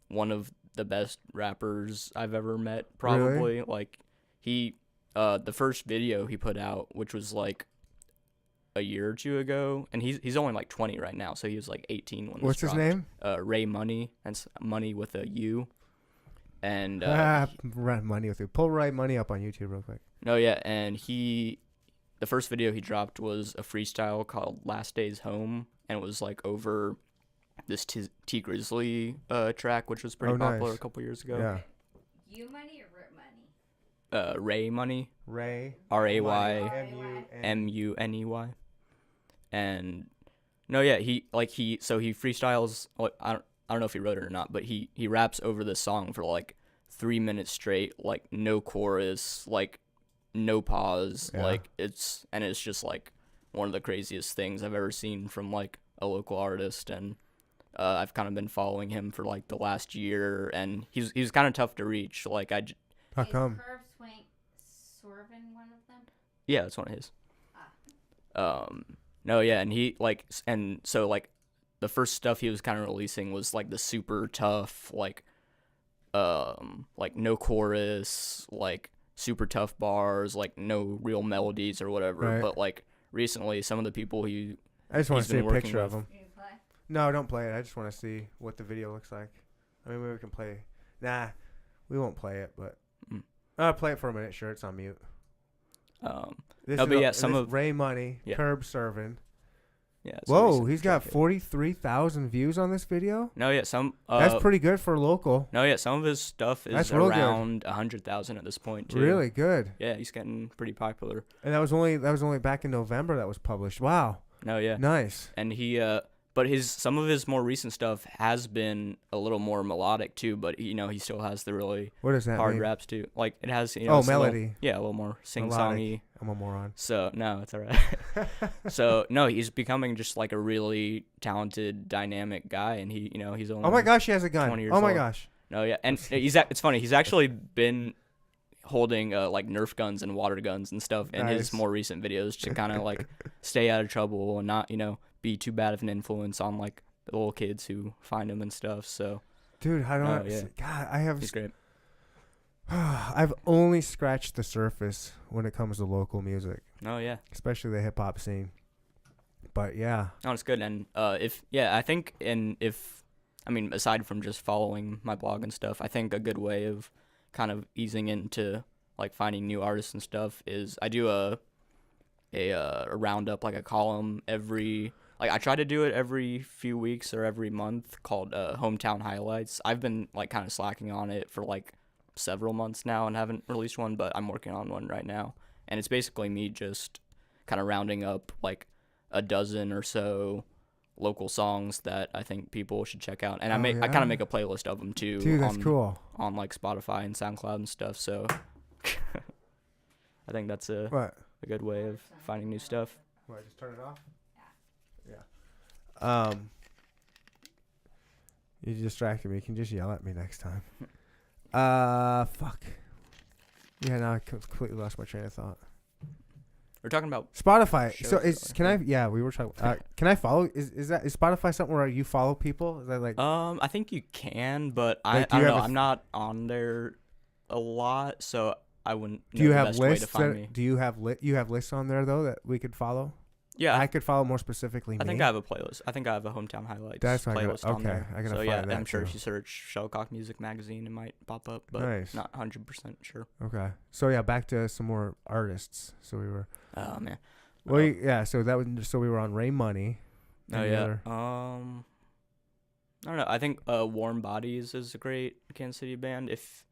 one of the best rappers I've ever met, probably. Really? Like the first video he put out, which was like a year or two ago, and he's only like 20 right now, so he was like 18 when What's this his dropped. name? Ray Money, and Money with a U. And Money with you. Pull Right Money up on YouTube real quick. no, yeah, and the first video he dropped was a freestyle called Last Days Home, and it was like over this T Grizzly track, which was pretty popular nice. a couple years ago. Yeah. You money or Rip money? Ray Money, Ray. RayMuney. And no, yeah, he freestyles. I don't know if he wrote it or not, but he raps over this song for like 3 minutes straight, like no chorus, like no pause, Yeah. like it's just like one of the craziest things I've ever seen from like a local artist. And I've kind of been following him for like the last year, and he's kind of tough to reach. Like How come? Is Curve Swing Swervin one of them? yeah, it's one of his. No, yeah, and so like the first stuff he was kind of releasing was like the super tough, like no chorus, like super tough bars, like no real melodies or whatever. Right. But like recently, some of the people I just want he's to see been a working picture of with. him. You play? No, don't play it. I just want to see what the video looks like. I mean, maybe we can play. Nah, we won't play it, but play it for a minute. Sure, it's on mute. This no, is but yeah, this some of Ray Money, Yeah. Curb Serving. yeah. it's a Whoa, recent he's got track. 43,000 views on this video. No, yeah, some. That's pretty good for local. No, yeah, some of his stuff is That's real good. around 100,000 at this point too. Really good. Yeah, he's getting pretty popular. And that was only back in November that was published. Wow, No, yeah. nice. And but some of his more recent stuff has been a little more melodic too, but he still has the really What does that hard mean? raps too. Like it has, Oh, it's a little- melody. yeah, a little more sing-songy. Melodic. I'm a moron. So no, it's all right. So no, he's becoming just like a really talented, dynamic guy, and he's only. Oh my gosh, he has a gun. 20 years Oh my old. gosh. No, yeah, and it's funny. He's actually been holding like Nerf guns and water guns and stuff in his more recent videos to kind of like stay out of trouble and not be too bad of an influence on like the little kids who find him and stuff. So, dude, I don't. yeah. God, I have. He's great. I've only scratched the surface when it comes to local music. Oh yeah, especially the hip hop scene. But yeah, no, it's good. And I mean, aside from just following my blog and stuff, I think a good way of kind of easing into like finding new artists and stuff is I do a roundup, like a column I try to do it every few weeks or every month called Hometown Highlights. I've been like kind of slacking on it for like several months now and haven't released one, but I'm working on one right now. And it's basically me just kind of rounding up like a dozen or so local songs that I think people should check out. And I kind of make a playlist of them too. Dude, that's cool. On like Spotify and SoundCloud and stuff. So I think that's a good way of finding new stuff. What, just turn it off? Yeah. You distracted me. You can just yell at me next time. Fuck. Yeah, now I completely lost my train of thought. We're talking about Spotify. So we were talking. Can I follow? Is Spotify something where you follow people? Is that like? I think you can, but I don't know. I'm not on there a lot, so I wouldn't know the best way to find me. Do you have you have lists on there though that we could follow? Yeah, I could follow more specifically. I think I have a playlist. I think I have a Hometown Highlights playlist on there. I gotta find that I'm sure too. if you search Shuttlecock Music Magazine, it might pop up, but not 100% sure. Okay, so yeah, back to some more artists. So we were. Oh man. Well, yeah. So we were on Ray Money. Oh yeah. I don't know. I think Warm Bodies is a great Kansas City band. If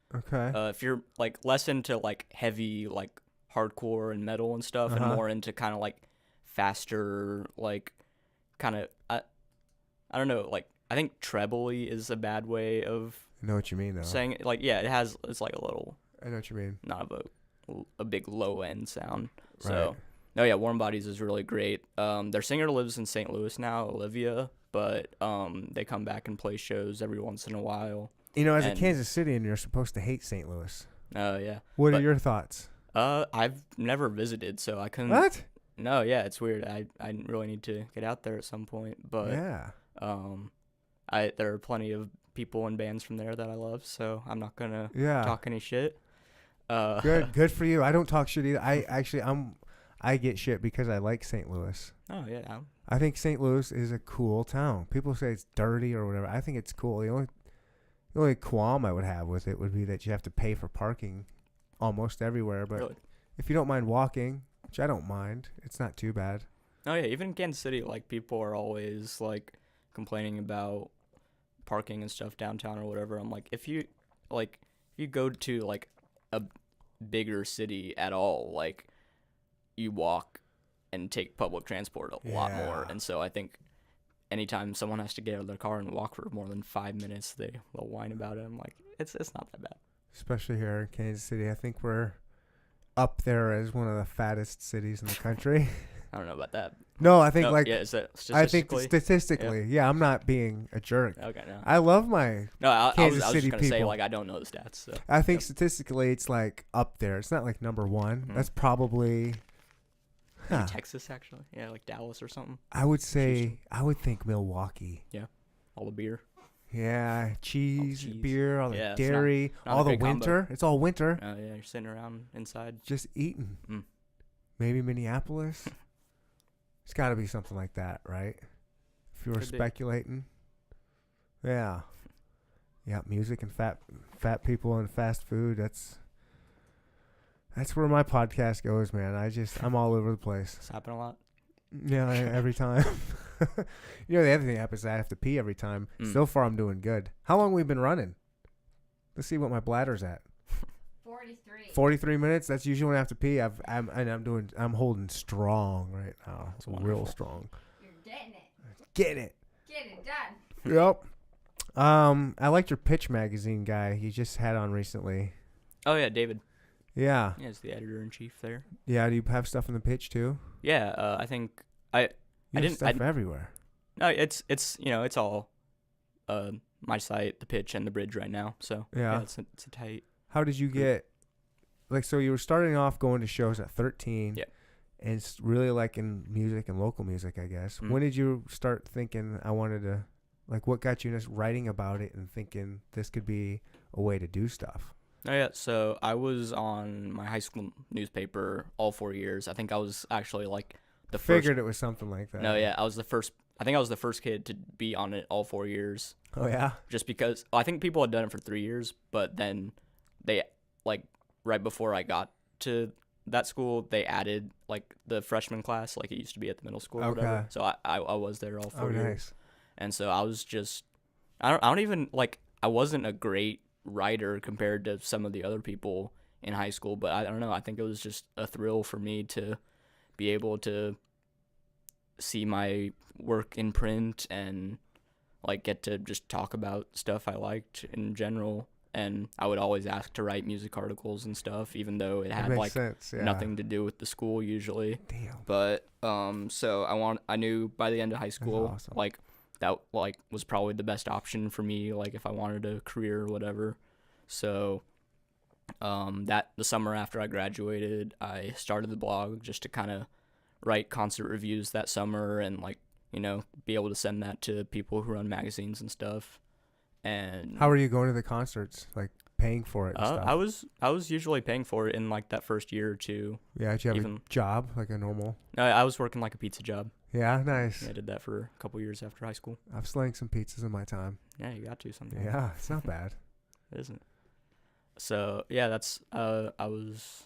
you're like less into like heavy like hardcore and metal and stuff, and more into kind of like faster, like kind of I don't know, like I think trebly is a bad way of I know what you mean though. Saying it. Like it's like a little, I know what you mean, not a big low end sound. Right. So no, yeah, Warm Bodies is really great. Their singer lives in St. Louis now, Olivia, but they come back and play shows every once in a while. As a Kansas Citian, you're supposed to hate St. Louis. Oh yeah. What are your thoughts? I've never visited, so I couldn't. What? No, yeah, it's weird. I really need to get out there at some point, but yeah. There are plenty of people and bands from there that I love, so I'm not gonna talk any shit. Good for you. I don't talk shit either. I get shit because I like St. Louis. Oh yeah. I think St. Louis is a cool town. People say it's dirty or whatever. I think it's cool. The only qualm I would have with it would be that you have to pay for parking almost everywhere. But really? If you don't mind walking, which I don't mind, it's not too bad. Oh yeah, even in Kansas City, like people are always like complaining about parking and stuff downtown or whatever. I'm like, if you go to like a bigger city at all, like you walk and take public transport a lot more. And so I think anytime someone has to get out of their car and walk for more than 5 minutes, they'll whine about it. I'm like, it's not that bad. Especially here in Kansas City, I think we're up there as one of the fattest cities in the country. I don't know about that. No, I think is that statistically? I think statistically, yeah, I'm not being a jerk. Okay, no. I love my Kansas City just gonna people. say, like, I don't know the stats. So. I think statistically, it's like up there. It's not like number one. Mm-hmm. That's probably Texas, actually. Yeah, like Dallas or something. I would say I would think Milwaukee. Yeah, all the beer. Yeah, cheese, beer, all the dairy, not all the winter. Combo. It's all winter. Oh yeah, you're sitting around inside just eating. Mm. Maybe Minneapolis. It's got to be something like that, right? If you were speculating. Yeah. Yeah, music and fat people and fast food. That's where my podcast goes, man. I'm all over the place. It's happened a lot. Yeah, every time. The other thing that happens is I have to pee every time. So far, I'm doing good. How long we been running? Let's see what my bladder's at. 43. 43 minutes. That's usually when I have to pee. I'm holding strong right now. It's real strong. You're getting it. Get it. Get it done. Yep. I liked your Pitch magazine guy you just had on recently. Oh yeah, David. Yeah. Yeah, he's the editor-in-chief there. Yeah, do you have stuff in the Pitch too? Yeah, I think you have stuff everywhere. No, it's all my site, the pitch, and the bridge right now. So Yeah. it's a tight. How did you get, like, so you were starting off going to shows at 13. Yeah. And it's really liking music and local music, I guess. Mhm. When did you start thinking I wanted to, like, what got you just writing about it and thinking this could be a way to do stuff? Oh yeah, so I was on my high school newspaper all 4 years. I think I was actually like the Figured first. it was something like that. No, yeah, I was the first. I think I was the first kid to be on it all 4 years. Oh, yeah? Just because I think people had done it for 3 years, but then they like right before I got to that school, they added like the freshman class, like it used to be at the middle school or whatever. Okay. So I was there all 4 Oh, years. nice. And so I was just, I don't even, like, I wasn't a great writer compared to some of the other people in high school, but I don't know, I think it was just a thrill for me to be able to see my work in print and, like, get to just talk about stuff I liked in general. And I would always ask to write music articles and stuff, even though it That had, makes like, sense. Yeah. nothing to do with the school usually. Damn. But so I knew by the end of high school, awesome. like that like was probably the best option for me, like if I wanted a career or whatever. So that the summer after I graduated, I started the blog just to kind of write concert reviews that summer and, like, you know, be able to send that to people who run magazines and stuff. And How were you going to the concerts? Like, paying for it and stuff? I was usually paying for it in like that first year or two. Yeah, did you have even- a job, like a normal? No, I was working like a pizza job. Yeah, nice. I did that for a couple years after high school. I've slanged some pizzas in my time. Yeah, you got to sometimes. Yeah, it's not bad. It isn't. So yeah, that's I was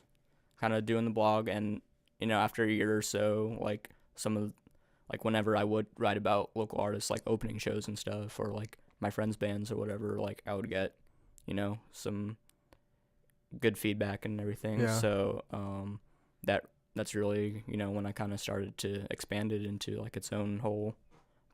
kind of doing the blog, and you know, after a year or so, like some of, like whenever I would write about local artists, like opening shows and stuff, or like my friends' bands or whatever, like I would get, you know, some good feedback and everything. Yeah. So that's really, you know, when I kind of started to expand it into like its own whole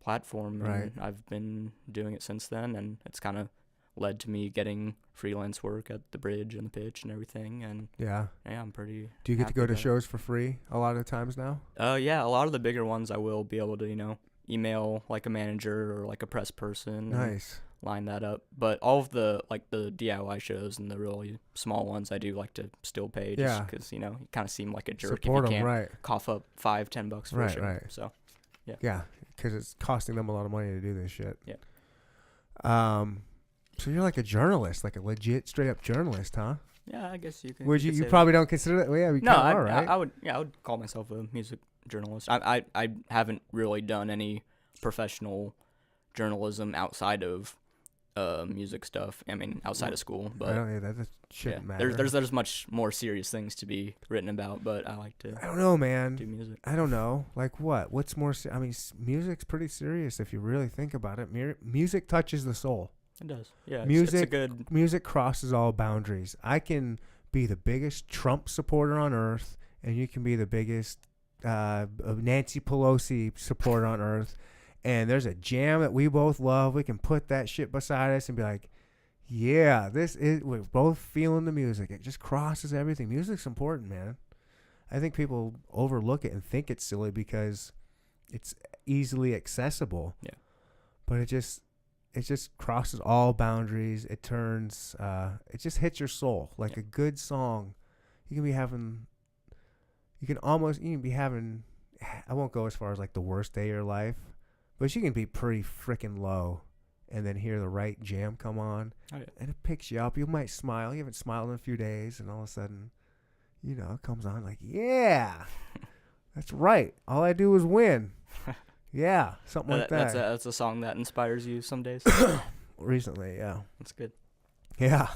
platform. Right. And I've been doing it since then, and it's kind of led to me getting freelance work at the bridge and the pitch and everything. And Yeah. yeah, I'm pretty. Do you get to happy go to about it. shows for free a lot of times now? Yeah, a lot of the bigger ones I will be able to, you know, email like a manager or like a press person. And Nice. line that up. But all of the like the DIY shows and the really small ones, I do like to still pay, just Yeah. because, you know, you kind of seem like a jerk Support if you them, can't right? cough up $5-10 for a Right, show. right. So Yeah, because it's costing them a lot of money to do this shit. Yeah. So you're like a journalist, like a legit, straight up journalist, huh? yeah, I guess you can. Would you? could You say probably don't consider that. Well, yeah, we no, kinda are, right? I would. Yeah, I would call myself a music journalist. I haven't really done any professional journalism outside of music stuff. I mean, outside of school, I but don't. Yeah, that shouldn't matter. there's much more serious things to be written about. But I like to I don't know, man. do music. I don't know. Like what? What's more? I mean, music's pretty serious if you really think about it. Music touches the soul. It does. Yeah, it's a Music- good. Music crosses all boundaries. I can be the biggest Trump supporter on earth, and you can be the biggest Nancy Pelosi supporter on earth, and there's a jam that we both love. We can put that shit beside us and be like, yeah, we're both feeling the music. It just crosses everything. Music's important, man. I think people overlook it and think it's silly because it's easily accessible. Yeah. But it just crosses all boundaries. It turns, it just hits your soul. Like Yeah. a good song, you can be having, I won't go as far as like the worst day of your life, but you can be pretty freaking low and then hear the right jam come on, Oh, yeah. and it picks you up. You might smile. You haven't smiled in a few days, and all of a sudden, you know, it comes on like, yeah, that's right. All I do is win. Yeah, something like that. That's a song that inspires you some days. Recently, yeah. That's good. Yeah.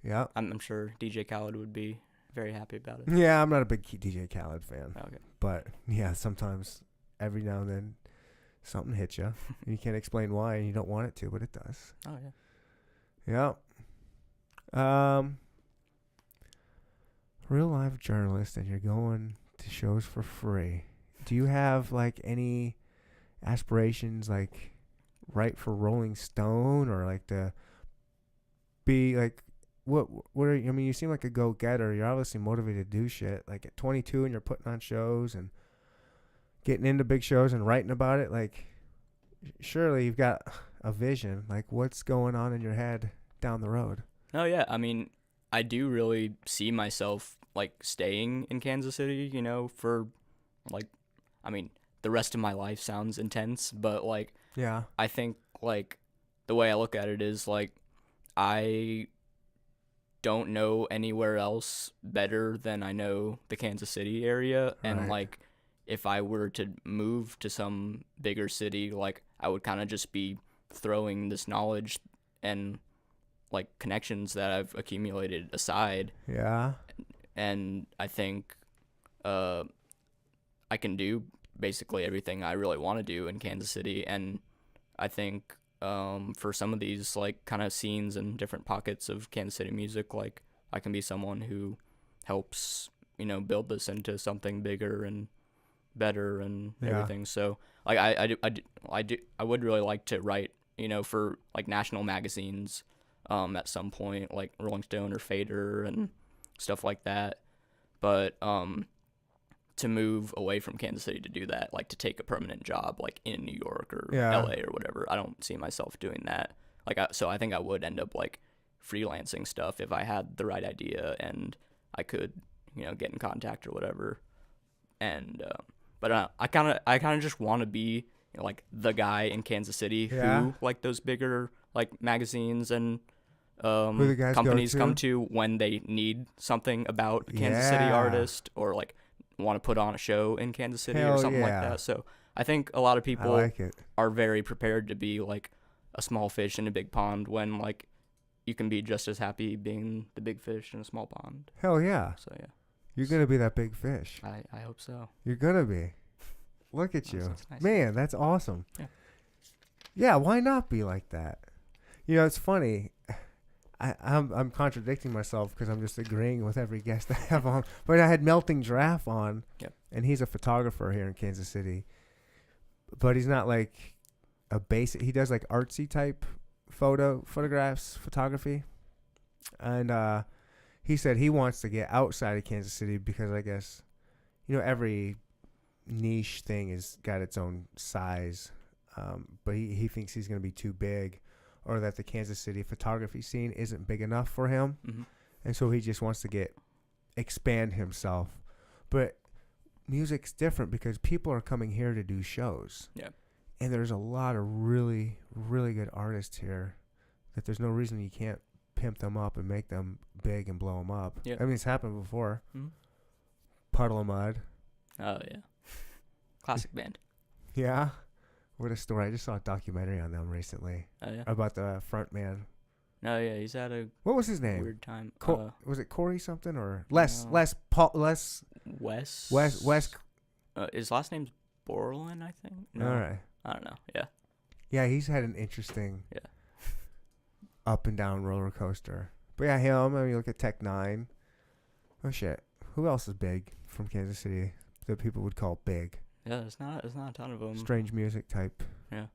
Yeah. I'm sure DJ Khaled would be very happy about it. Yeah, I'm not a big DJ Khaled fan. Okay. But, yeah, sometimes, every now and then, something hits you. And you can't explain why, and you don't want it to, but it does. Oh yeah. Yeah. Real life journalist, and you're going to shows for free. Do you have, like, any aspirations, like, write for Rolling Stone, or, like, to be, like, what are you, I mean, you seem like a go-getter. You're obviously motivated to do shit. Like, at 22 and you're putting on shows and getting into big shows and writing about it, like, surely you've got a vision? Like, what's going on in your head down the road? Oh yeah, I mean, I do really see myself like staying in Kansas City, for like, I mean, the rest of my life sounds intense, but like, Yeah. I think like the way I look at it is like I don't know anywhere else better than I know the Kansas City area, and Right. like if I were to move to some bigger city, like I would kind of just be throwing this knowledge and like connections that I've accumulated aside, Yeah. and I think I can do basically everything I really want to do in Kansas City, and I think for some of these like kind of scenes and different pockets of Kansas City music, like I can be someone who helps build this into something bigger and better and everything. So like I would really like to write for like national magazines at some point, like Rolling Stone or Fader and stuff like that, but to move away from Kansas City to do that, like to take a permanent job like in New York or LA or whatever, I don't see myself doing that. Like so I think I would end up like freelancing stuff if I had the right idea and I could get in contact or whatever. And but I kind of just want to be like the guy in Kansas City who like those bigger like magazines and Who the guys companies go to? come to when they need something about a Kansas City artist or like want to put on a show in Kansas City or something like that. So I think a lot of people like it. are very prepared to be like a small fish in a big pond when like you can be just as happy being the big fish in a small pond. Hell yeah. So yeah. You're going to be that big fish. I hope so. You're going to be. Look at you. That's nice. Man, that's awesome. Yeah. Yeah, why not be like that? It's funny. I'm contradicting myself because I'm just agreeing with every guest I have on. But I had Melting Giraffe on, and he's a photographer here in Kansas City. But he's not like a basic. He does like artsy type photography. And he said he wants to get outside of Kansas City because I guess, every niche thing has got its own size. But he thinks he's going to be too big, or that the Kansas City photography scene isn't big enough for him. Mm-hmm. And so he just wants to expand himself. But music's different because people are coming here to do shows. Yeah. And there's a lot of really, really good artists here that there's no reason you can't pimp them up and make them big and blow them up. Yeah. I mean, it's happened before. Mm-hmm. Puddle of Mud. Oh, yeah. Classic band. Yeah. What a story. I just saw a documentary on them recently. Oh, yeah. About the front man. No, yeah, he's had a What was his name? weird time. Was it Corey something or no. Wes? His last name's Borland, I think. No, All right. I don't know. Yeah. Yeah, he's had an interesting Yeah. up and down roller coaster. But yeah, him. I mean, you look at Tech 9. Oh shit. Who else is big from Kansas City that people would call big? Yeah, there's not a ton of them. Strange music type. Yeah.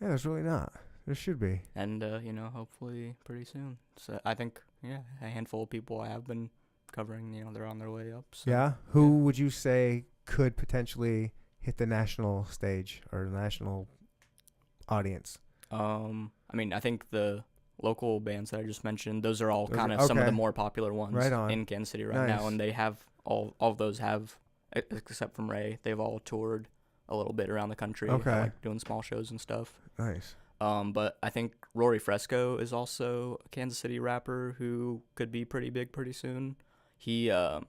Yeah, there's really not. There should be. And hopefully pretty soon. So I think a handful of people I have been covering. They're on their way up. So. Yeah. Who would you say could potentially hit the national stage or the national audience? I mean, I think the local bands that I just mentioned, those are all kind of some of the more popular ones in Kansas City right now, and they have all of those have, except from Ray, they've all toured a little bit around the country, like doing small shows and stuff. Nice. But I think Rory Fresco is also a Kansas City rapper who could be pretty big pretty soon. He, I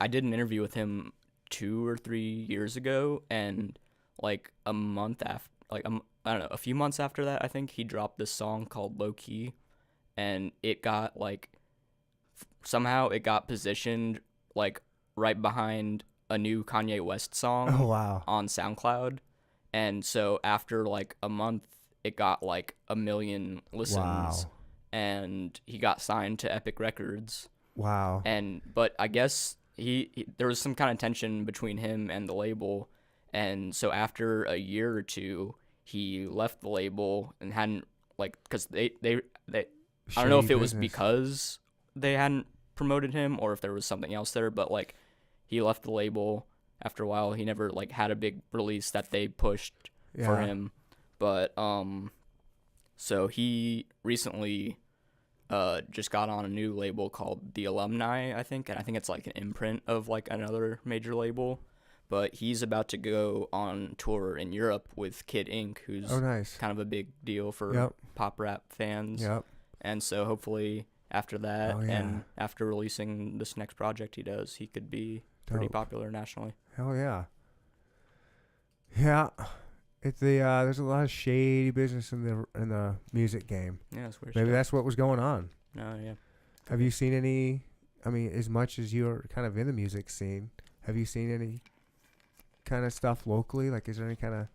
did an interview with him 2 or 3 years ago, and like a month after, I don't know, a few months after that, I think he dropped this song called Low Key, and it got like somehow it got positioned like right behind a new Kanye West song on SoundCloud. And so after like a month, it got like 1 million listens. Wow. And he got signed to Epic Records. Wow. But I guess he there was some kind of tension between him and the label. And so after a year or two, he left the label and hadn't because they I don't know if it was because they hadn't promoted him or if there was something else there, but like he left the label after a while. He never like had a big release that they pushed for him. But so he recently just got on a new label called The Alumni, I think, and I think it's like an imprint of like another major label. But he's about to go on tour in Europe with Kid Ink, who's kind of a big deal for pop rap fans. Yep. And so hopefully after that and after releasing this next project he does, he could be pretty popular nationally. Hell yeah. Yeah. It's there's a lot of shady business in the music game. Yeah, that's weird. Maybe that's what was going on. No, yeah. Have you seen any? I mean, as much as you're kind of in the music scene, have you seen any kind of stuff locally? Like, is there any kind of?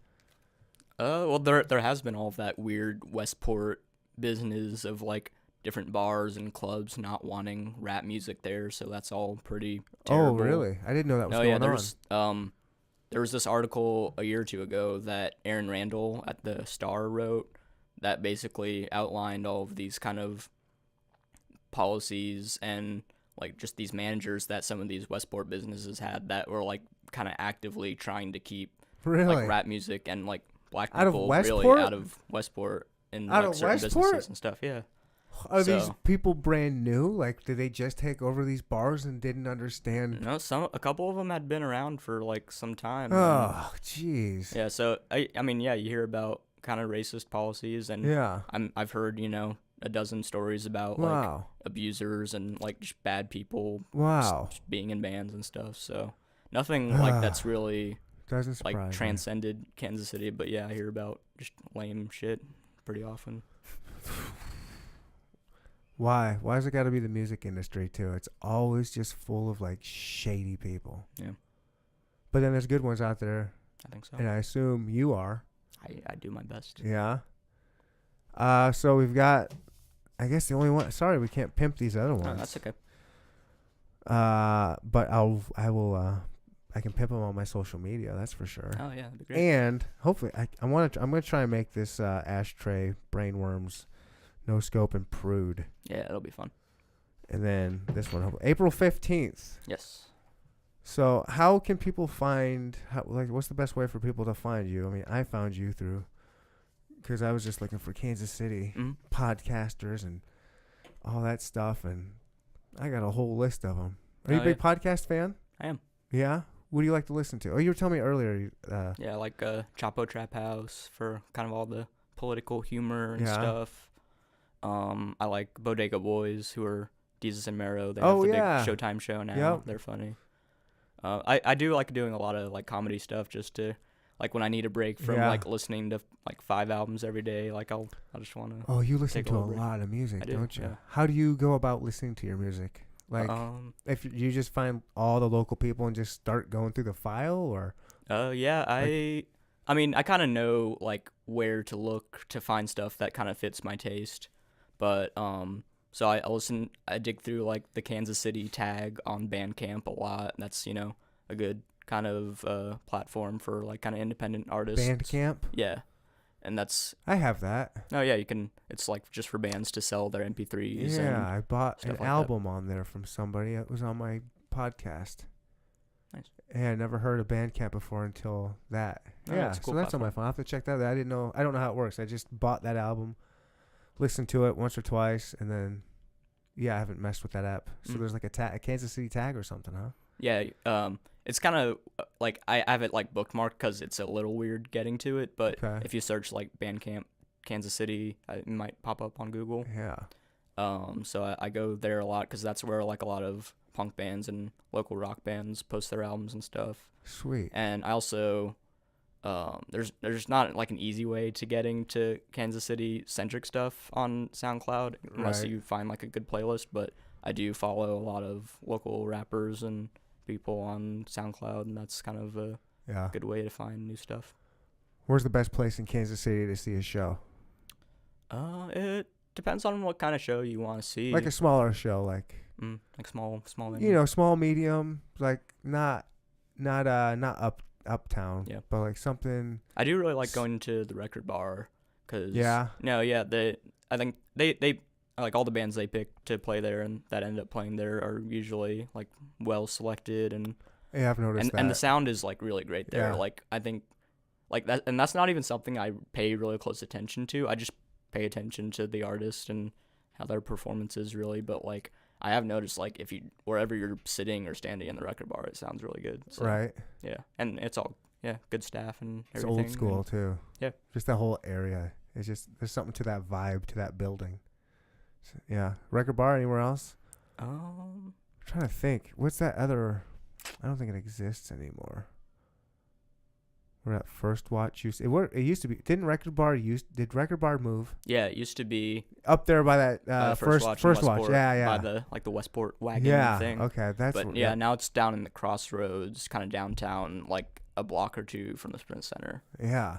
Well, there has been all of that weird Westport business of like different bars and clubs not wanting rap music there, so that's all pretty terrible. Oh, really? I didn't know that was going on. There was this article a year or two ago that Aaron Randall at the Star wrote that basically outlined all of these kind of policies and like just these managers that some of these Westport businesses had that were like kind of actively trying to keep like rap music and like black people really out of Westport and like certain businesses and stuff. Yeah. Are these people brand new? Like, did they just take over these bars and didn't understand? No, a couple of them had been around for like some time. Oh, jeez. Yeah, so I mean, yeah, you hear about kind of racist policies, and I've heard a dozen stories about like abusers and like just bad people. Just being in bands and stuff. So nothing like that's really doesn't surprise like transcended Kansas City, but yeah, I hear about just lame shit pretty often. Why? Why has it got to be the music industry too? It's always just full of like shady people. Yeah. But then there's good ones out there. I think so. And I assume you are. I do my best. Yeah. So we've got, I guess the only one. Sorry, we can't pimp these other ones. No, that's okay. But I can pimp them on my social media. That's for sure. Oh yeah, that'd be great. And hopefully, I'm gonna try and make this ashtray brainworms. No Scope and Prude. Yeah, it'll be fun. And then this one, April 15th. Yes. So how can people what's the best way for people to find you? I mean, I found you because I was just looking for Kansas City podcasters and all that stuff, and I got a whole list of them. Are you a big podcast fan? I am. Yeah? What do you like to listen to? Oh, you were telling me earlier. Yeah, like Chapo Trap House for kind of all the political humor and stuff. I like Bodega Boys, who are Jesus and Mero. They have the big Showtime show now. Yep. They're funny. I do like doing a lot of like comedy stuff just to like when I need a break from like listening to like 5 albums every day. Like I just want to. Oh, you listen to a lot of music, don't you? Yeah. How do you go about listening to your music? Like, if you just find all the local people and just start going through the file, or? Yeah, I mean, I kind of know like where to look to find stuff that kind of fits my taste. But so I dig through like the Kansas City tag on Bandcamp a lot. That's a good kind of platform for like kind of independent artists. Bandcamp. Yeah, and that's. I have that. Oh yeah, you can. It's like just for bands to sell their MP3s. Yeah, I bought an album on there from somebody. It was on my podcast. Nice. And I never heard of Bandcamp before until that. Oh, yeah, that's cool. So that's on my phone. I have to check that out. I don't know how it works. I just bought that album. Listened to it once or twice, and then, I haven't messed with that app. So there's like a Kansas City tag or something, huh? Yeah, it's kind of like I have it like bookmarked because it's a little weird getting to it. But if you search like Bandcamp Kansas City, it might pop up on Google. Yeah. So I go there a lot because that's where like a lot of punk bands and local rock bands post their albums and stuff. Sweet. And I also. There's not like an easy way to getting to Kansas City centric stuff on SoundCloud unless you find like a good playlist, but I do follow a lot of local rappers and people on SoundCloud, and that's kind of a good way to find new stuff. Where's the best place in Kansas City to see a show? It depends on what kind of show you want to see. Like a smaller show, like small. Small, medium, like not uptown, but like something. I do really like going to the Record Bar because I think they like all the bands they pick to play there and that end up playing there are usually like well selected, and I've noticed that. And the sound is like really great there. Like I think like that, and that's not even something I pay really close attention to. I just pay attention to the artist and how their performance is really. But like I have noticed, like if you wherever you're sitting or standing in the record bar, it sounds really good. So, Right. Yeah, and it's all good staff and It's everything. old school too. Yeah. Just that whole area. It's just there's something to that vibe to that building. So, yeah. Record bar anywhere else? I'm trying to think. What's that other? I don't think it exists anymore. Where that First Watch used it used to be. Did Record Bar move? Yeah, it used to be Up there by that First Watch. Yeah. By the Westport wagon thing. Okay, But now it's down in the Crossroads, kind of downtown, like a block or two from the Sprint Center. Yeah.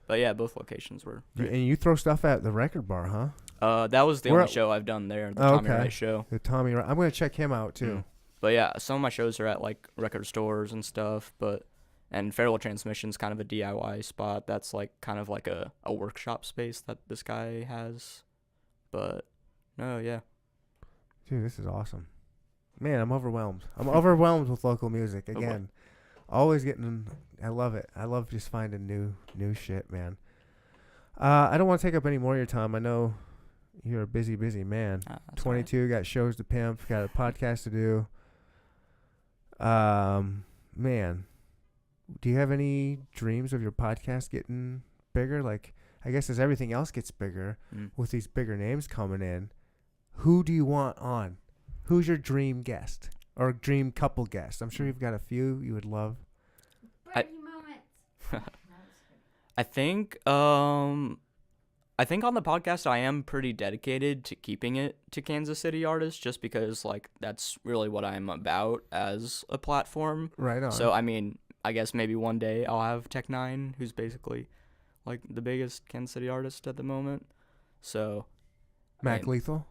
But yeah, both locations were great. And you throw stuff at the Record Bar, huh? That was the only show I've done there, the Tommy Wright show. The Tommy Wright. I'm gonna check him out too. But yeah, some of my shows are at like record stores and stuff. And Feral Transmission's kind of a DIY spot. That's like kind of like a workshop space that this guy has. But no, yeah. Dude, this is awesome. Man, I'm overwhelmed. I'm overwhelmed with local music again. Always getting. I love it. I love just finding new shit, man. I don't want to take up any more of your time. I know you're a busy man. 22, right. Got shows to pimp, got a podcast to do. Man, do you have any dreams of your podcast getting bigger? Like, I guess as everything else gets bigger, with these bigger names coming in, who do you want on? Who's your dream guest or dream couple guest? I'm sure you've got a few you would love. I think on the podcast I am pretty dedicated to keeping it to Kansas City artists, just because like that's really what I'm about as a platform. Right on. So I mean, I guess maybe one day I'll have Tech Nine, who's basically like the biggest Kansas City artist at the moment. So Mac Lethal?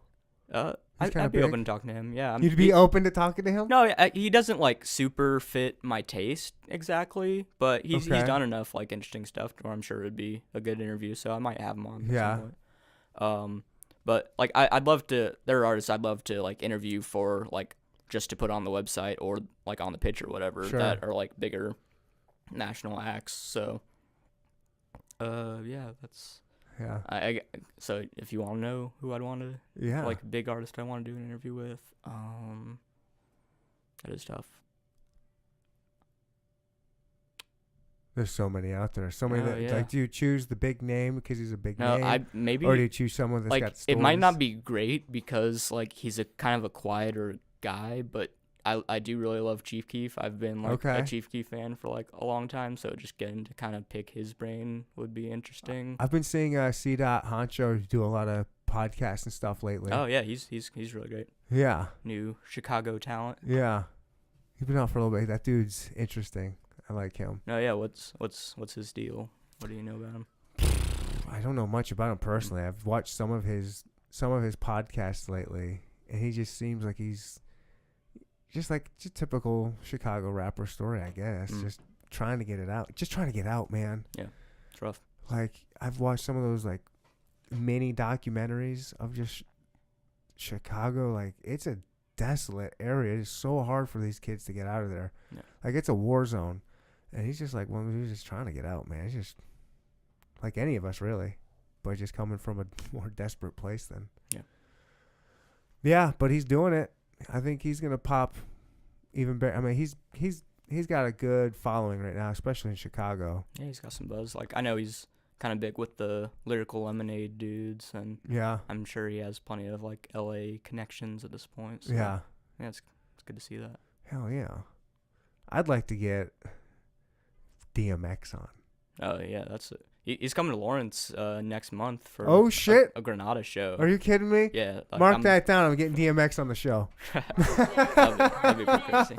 I'd be open to talking to him. Yeah, you'd be open to talking to him? No, he doesn't like super fit my taste exactly, but he's done enough like interesting stuff where I'm sure it'd be a good interview. So I might have him on. Yeah. At some point. But like I'd love to. There are artists I'd love to like interview for like just to put on the website or like on the pitch or whatever that are like bigger national acts. So yeah, that's. Yeah. So if you want to know who I'd want to, like a big artist I want to do an interview with, that is tough. There's so many out there. So many like, do you choose the big name because he's a big name? Or do you choose someone that's like, got stories? It might not be great because like he's a kind of a quieter guy, but I do really love Chief Keef. I've been like a Chief Keef fan for like a long time, so just getting to kind of pick his brain would be interesting. I've been seeing C. Honcho do a lot of podcasts and stuff lately. Oh yeah, he's really great. Yeah. New Chicago talent. Yeah. He's been out for a little bit. That dude's interesting. I like him. No, yeah. What's his deal? What do you know about him? I don't know much about him personally. I've watched some of his podcasts lately, and he just seems like he's just like a typical Chicago rapper story, I guess. Just trying to get it out. Just trying to get out, man. Yeah, it's rough. Like, I've watched some of those, like, mini documentaries of just Chicago. Like, it's a desolate area. It's so hard for these kids to get out of there. Yeah. Like, it's a war zone. And he's just like, well, he's just trying to get out, man. It's just like any of us, really. But just coming from a more desperate place then. Yeah. Yeah, but he's doing it. I think he's gonna pop even better. I mean, he's got a good following right now, especially in Chicago. Yeah, he's got some buzz. Like I know he's kind of big with the Lyrical Lemonade dudes, and I'm sure he has plenty of like LA connections at this point. So, yeah, it's good to see that. Hell yeah, I'd like to get DMX on. Oh yeah, that's it. He's coming to Lawrence next month for a Granada show. Are you kidding me? Yeah. Like Mark that down. I'm getting DMX on the show. that'd be pretty crazy.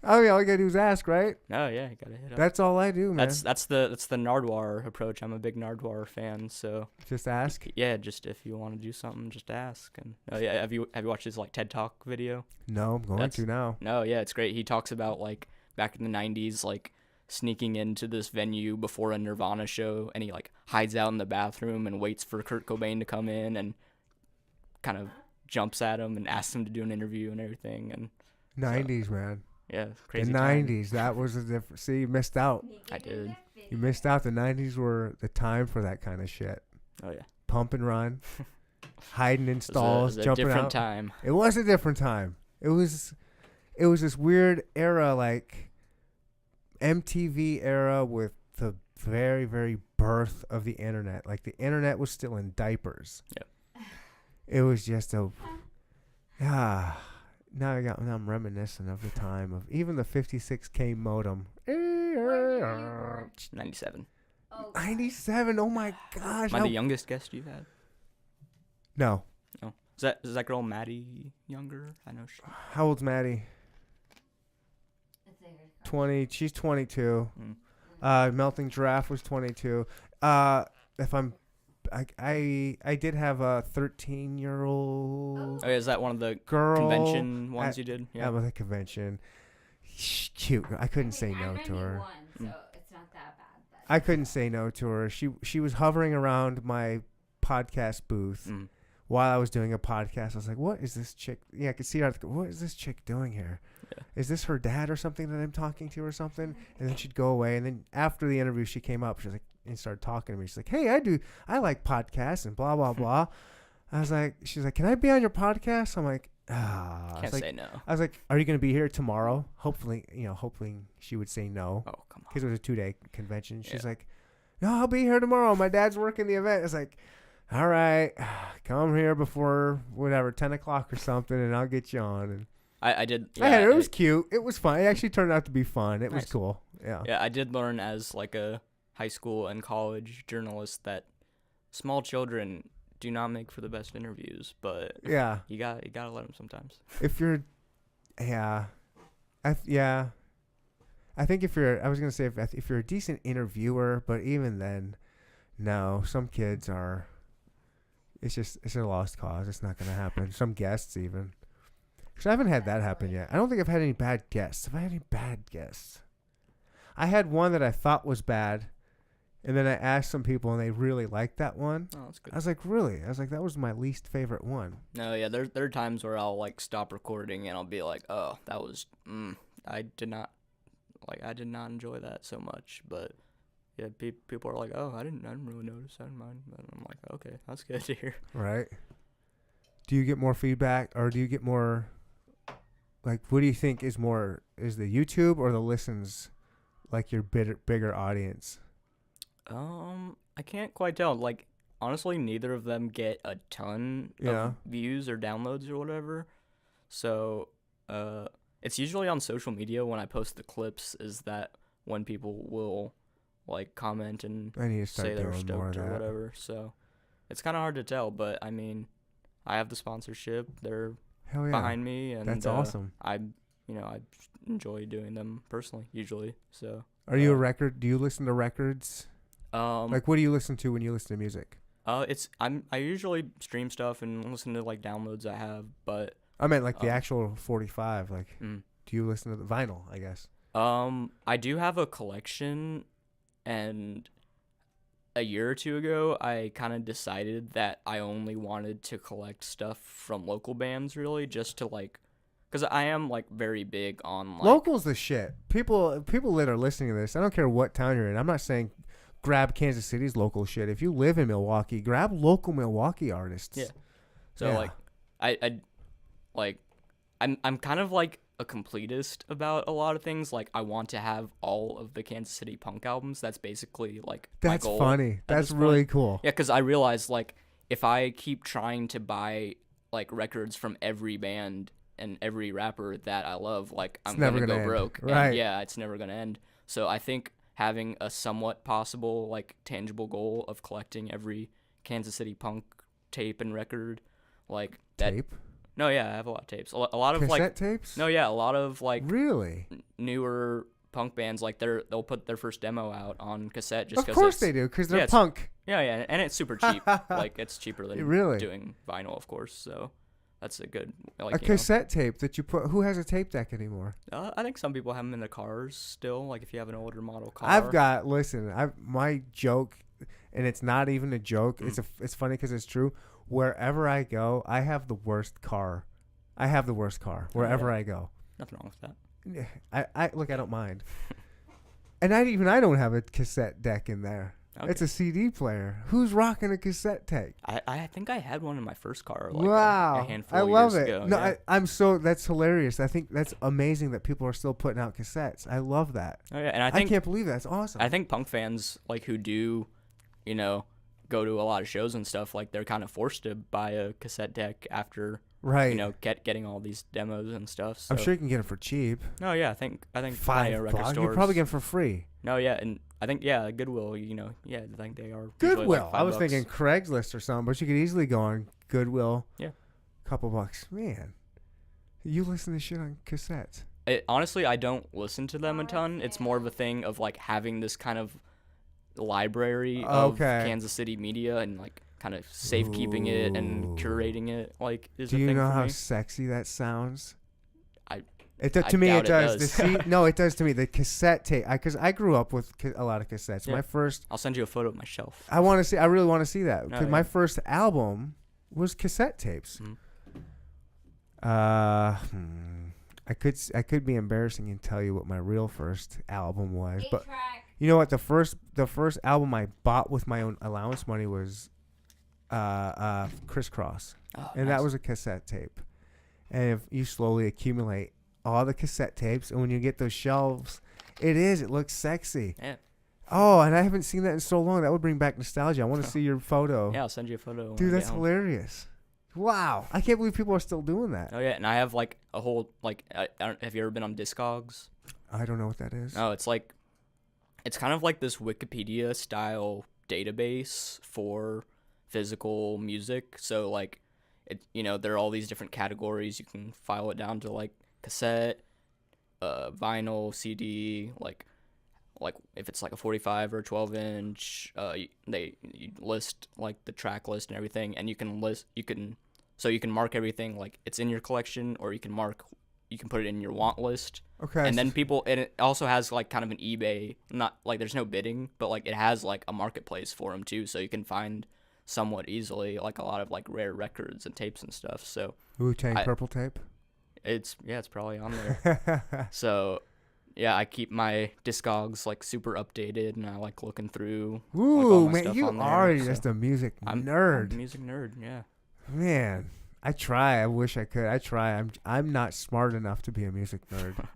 Oh yeah, all you gotta do is ask, right? Oh yeah, you gotta hit up. That's all I do, man. That's the Nardwuar approach. I'm a big Nardwuar fan, so just ask. Yeah, just if you want to do something, just ask. And have you watched his like TED Talk video? No, I'm going to now. No, yeah, it's great. He talks about like back in the '90s, like sneaking into this venue before a Nirvana show, and he like hides out in the bathroom and waits for Kurt Cobain to come in and kind of jumps at him and asks him to do an interview and everything. And 90s, man. Yeah, The crazy time. 90s, that was a different. See, you missed out. I did. You missed out. The 90s were the time for that kind of shit. Oh yeah. Pump and run, hiding in It stalls, was a jumping different out. time. It was a different time. It was this weird era, like MTV era, with the very, very birth of the internet. Like the internet was still in diapers. Yep. It was just a now I'm reminiscent of the time of even the 56K modem. 97. Oh, 97. Oh my gosh. Am I the youngest guest you've had? No. No. Is that girl Maddie younger? I know she. How old's Maddie? it's a good question. 20. She's 22. Mm. Melting Giraffe was 22. If I'm, I did have a 13-year-old Oh, yeah, is that one of the girl convention ones at- you did? Yeah, with a convention. Cute. I couldn't say no to her. So Mm. it's not that bad. But I couldn't say no to her. She was hovering around my podcast booth Mm. while I was doing a podcast. I was like, "What is this chick?" Yeah, I could see her. What is this chick doing here? Yeah. Is this her dad or something that I'm talking to or something? And then she'd go away. And then after the interview, she came up. She was like, and started talking to me. She's like, "Hey, I like podcasts and blah blah blah." I was like, she's like, "Can I be on your podcast?" I'm like, I Can't was like, say no. I was like, "Are you gonna be here tomorrow?" Hopefully she would say no Oh come on. because it was a 2-day convention. She's Yeah. like, "No, I'll be here tomorrow. My dad's working the event." It's like, "All right, come here before whatever 10 o'clock or something, and I'll get you on." And I did. I had it. It was it- cute. It was fun. It actually turned out to be fun. It was Nice. cool. Yeah. Yeah, I did learn as like a high school and college journalist that small children do not make for the best interviews, but Yeah. you gotta let them sometimes. If you're, yeah, I think if you're, I was gonna say if you're a decent interviewer, but even then, no, some kids are. It's a lost cause. It's not gonna happen. Some guests even. Cause I haven't had that happen yet. I don't think I've had any bad guests. Have I had any bad guests? I had one that I thought was bad, and then I asked some people, and they really liked that one. Oh, that's good. I was like, really? I was like, that was my least favorite one. No, yeah, there are times where I'll like stop recording and I'll be like, oh, that was I did not enjoy that so much, but yeah, people are like, oh, I didn't really notice. I didn't mind. And I'm like, okay, that's good to hear. Right. Do you get more feedback, or do you get more, like, what do you think is the YouTube or the listens, like your bigger audience? I can't quite tell. Like, honestly, neither of them get a ton Yeah. of views or downloads or whatever. So, it's usually on social media when I post the clips is that when people will, like, comment and I need to start say they're doing more of stoked or that. whatever. So, it's kind of hard to tell, but, I mean, I have the sponsorship. They're Hell yeah. behind me, and That's awesome. I enjoy doing them personally, usually. So, Are you a record? Do you listen to records? Like, what do you listen to when you listen to music? I usually stream stuff and listen to like downloads I have, but I meant like the actual 45. Like, mm, do you listen to the vinyl? I guess. I do have a collection, and a year or two ago, I kind of decided that I only wanted to collect stuff from local bands, really, just to like, because I am like very big on like Local's the shit. People that are listening to this, I don't care what town you're in. I'm not saying grab Kansas City's local shit. If you live in Milwaukee, grab local Milwaukee artists. Yeah. So Yeah. like, I like, I'm kind of like a completist about a lot of things. Like, I want to have all of the Kansas City punk albums. That's basically like That's my goal. funny. That's this really point. cool. Yeah, because I realized like if I keep trying to buy like records from every band and every rapper that I love, like I'm never gonna go gonna end. broke. Right. And yeah, it's never gonna end. So I think having a somewhat possible like tangible goal of collecting every Kansas City punk tape and record, like that. Tape? No, yeah, I have a lot of tapes. A lot of Cassette like tapes? no, yeah, a lot of like Really? newer punk bands, like they'll put their first demo out on cassette just Of because course they do, because they're yeah, it's- punk. yeah, and it's super cheap. Like it's cheaper than Really? doing vinyl, of course. So that's a good like A you know. cassette tape that you put. Who has a tape deck anymore? I think some people have them in their cars still. Like if you have an older model car. I've got. Listen, my joke, and it's not even a joke. Mm. It's funny because it's true. Wherever I go, I have the worst car. I have the worst car wherever I go. nothing wrong with that. I look, I don't mind. And I don't have a cassette deck in there. Okay. It's a CD player. Who's rocking a cassette tape? I think I had one in my first car like Wow. a handful I of love years it. ago. No, Yeah. that's hilarious. I think that's amazing that people are still putting out cassettes. I love that. Oh, yeah, and I I think can't believe that's awesome. I think punk fans like who do, you know, go to a lot of shows and stuff, like they're kind of forced to buy a cassette deck after right. you know getting all these demos and stuff. So. I'm sure you can get them for cheap. No, yeah, I think plenty of record $5. stores. You're probably getting them for free. No, yeah, and I think Goodwill. You know, yeah, I think they are. usually, Goodwill. Like I was $5. thinking Craigslist or something, but you could easily go on Goodwill. Yeah. Couple bucks. Man, you listen to shit on cassettes. Honestly, I don't listen to them a ton. It's more of a thing of like having this kind of library of Kansas City media and like kind of safekeeping it and curating it. Like, is Do a you thing know for how me. sexy that sounds? I To me, doubt it does. it does. No, it does to me. The cassette tape, because I grew up with a lot of cassettes. Yeah. My first, I'll send you a photo of my shelf. I really want to see that. Because yeah. my first album was cassette tapes. Mhm. I could be embarrassing and tell you what my real first album was, but 8-track. you know what? The first album I bought with my own allowance money was Crisscross, Oh, and nice. that was a cassette tape. And if you slowly accumulate all the cassette tapes, and when you get those shelves, it looks sexy. Yeah. Oh, and I haven't seen that in so long. That would bring back nostalgia. I want to see your photo. Yeah, I'll send you a photo. when Dude, I get that's home. hilarious. Wow, I can't believe people are still doing that. Oh yeah, and I have like a whole like I don't, have you ever been on Discogs? I don't know what that is. No, it's kind of like this Wikipedia style database for physical music. So like there are all these different categories. You can file it down to like cassette, vinyl, CD, like if it's like a 45 or a 12 inch, you list like the track list and everything, and you can mark everything like it's in your collection, or you can put it in your want list. Okay. And then and it also has like kind of an eBay, not like there's no bidding, but like it has like a marketplace for them too, so you can find somewhat easily like a lot of like rare records and tapes and stuff. So Wu-Tang Purple Tape. it's probably on there. So yeah, I keep my Discogs like super updated, and I like looking through. Ooh, like, all my man, stuff you on there, are so just a music I'm nerd. a music nerd, yeah. Man, I try. I wish I could. I try. I'm not smart enough to be a music nerd.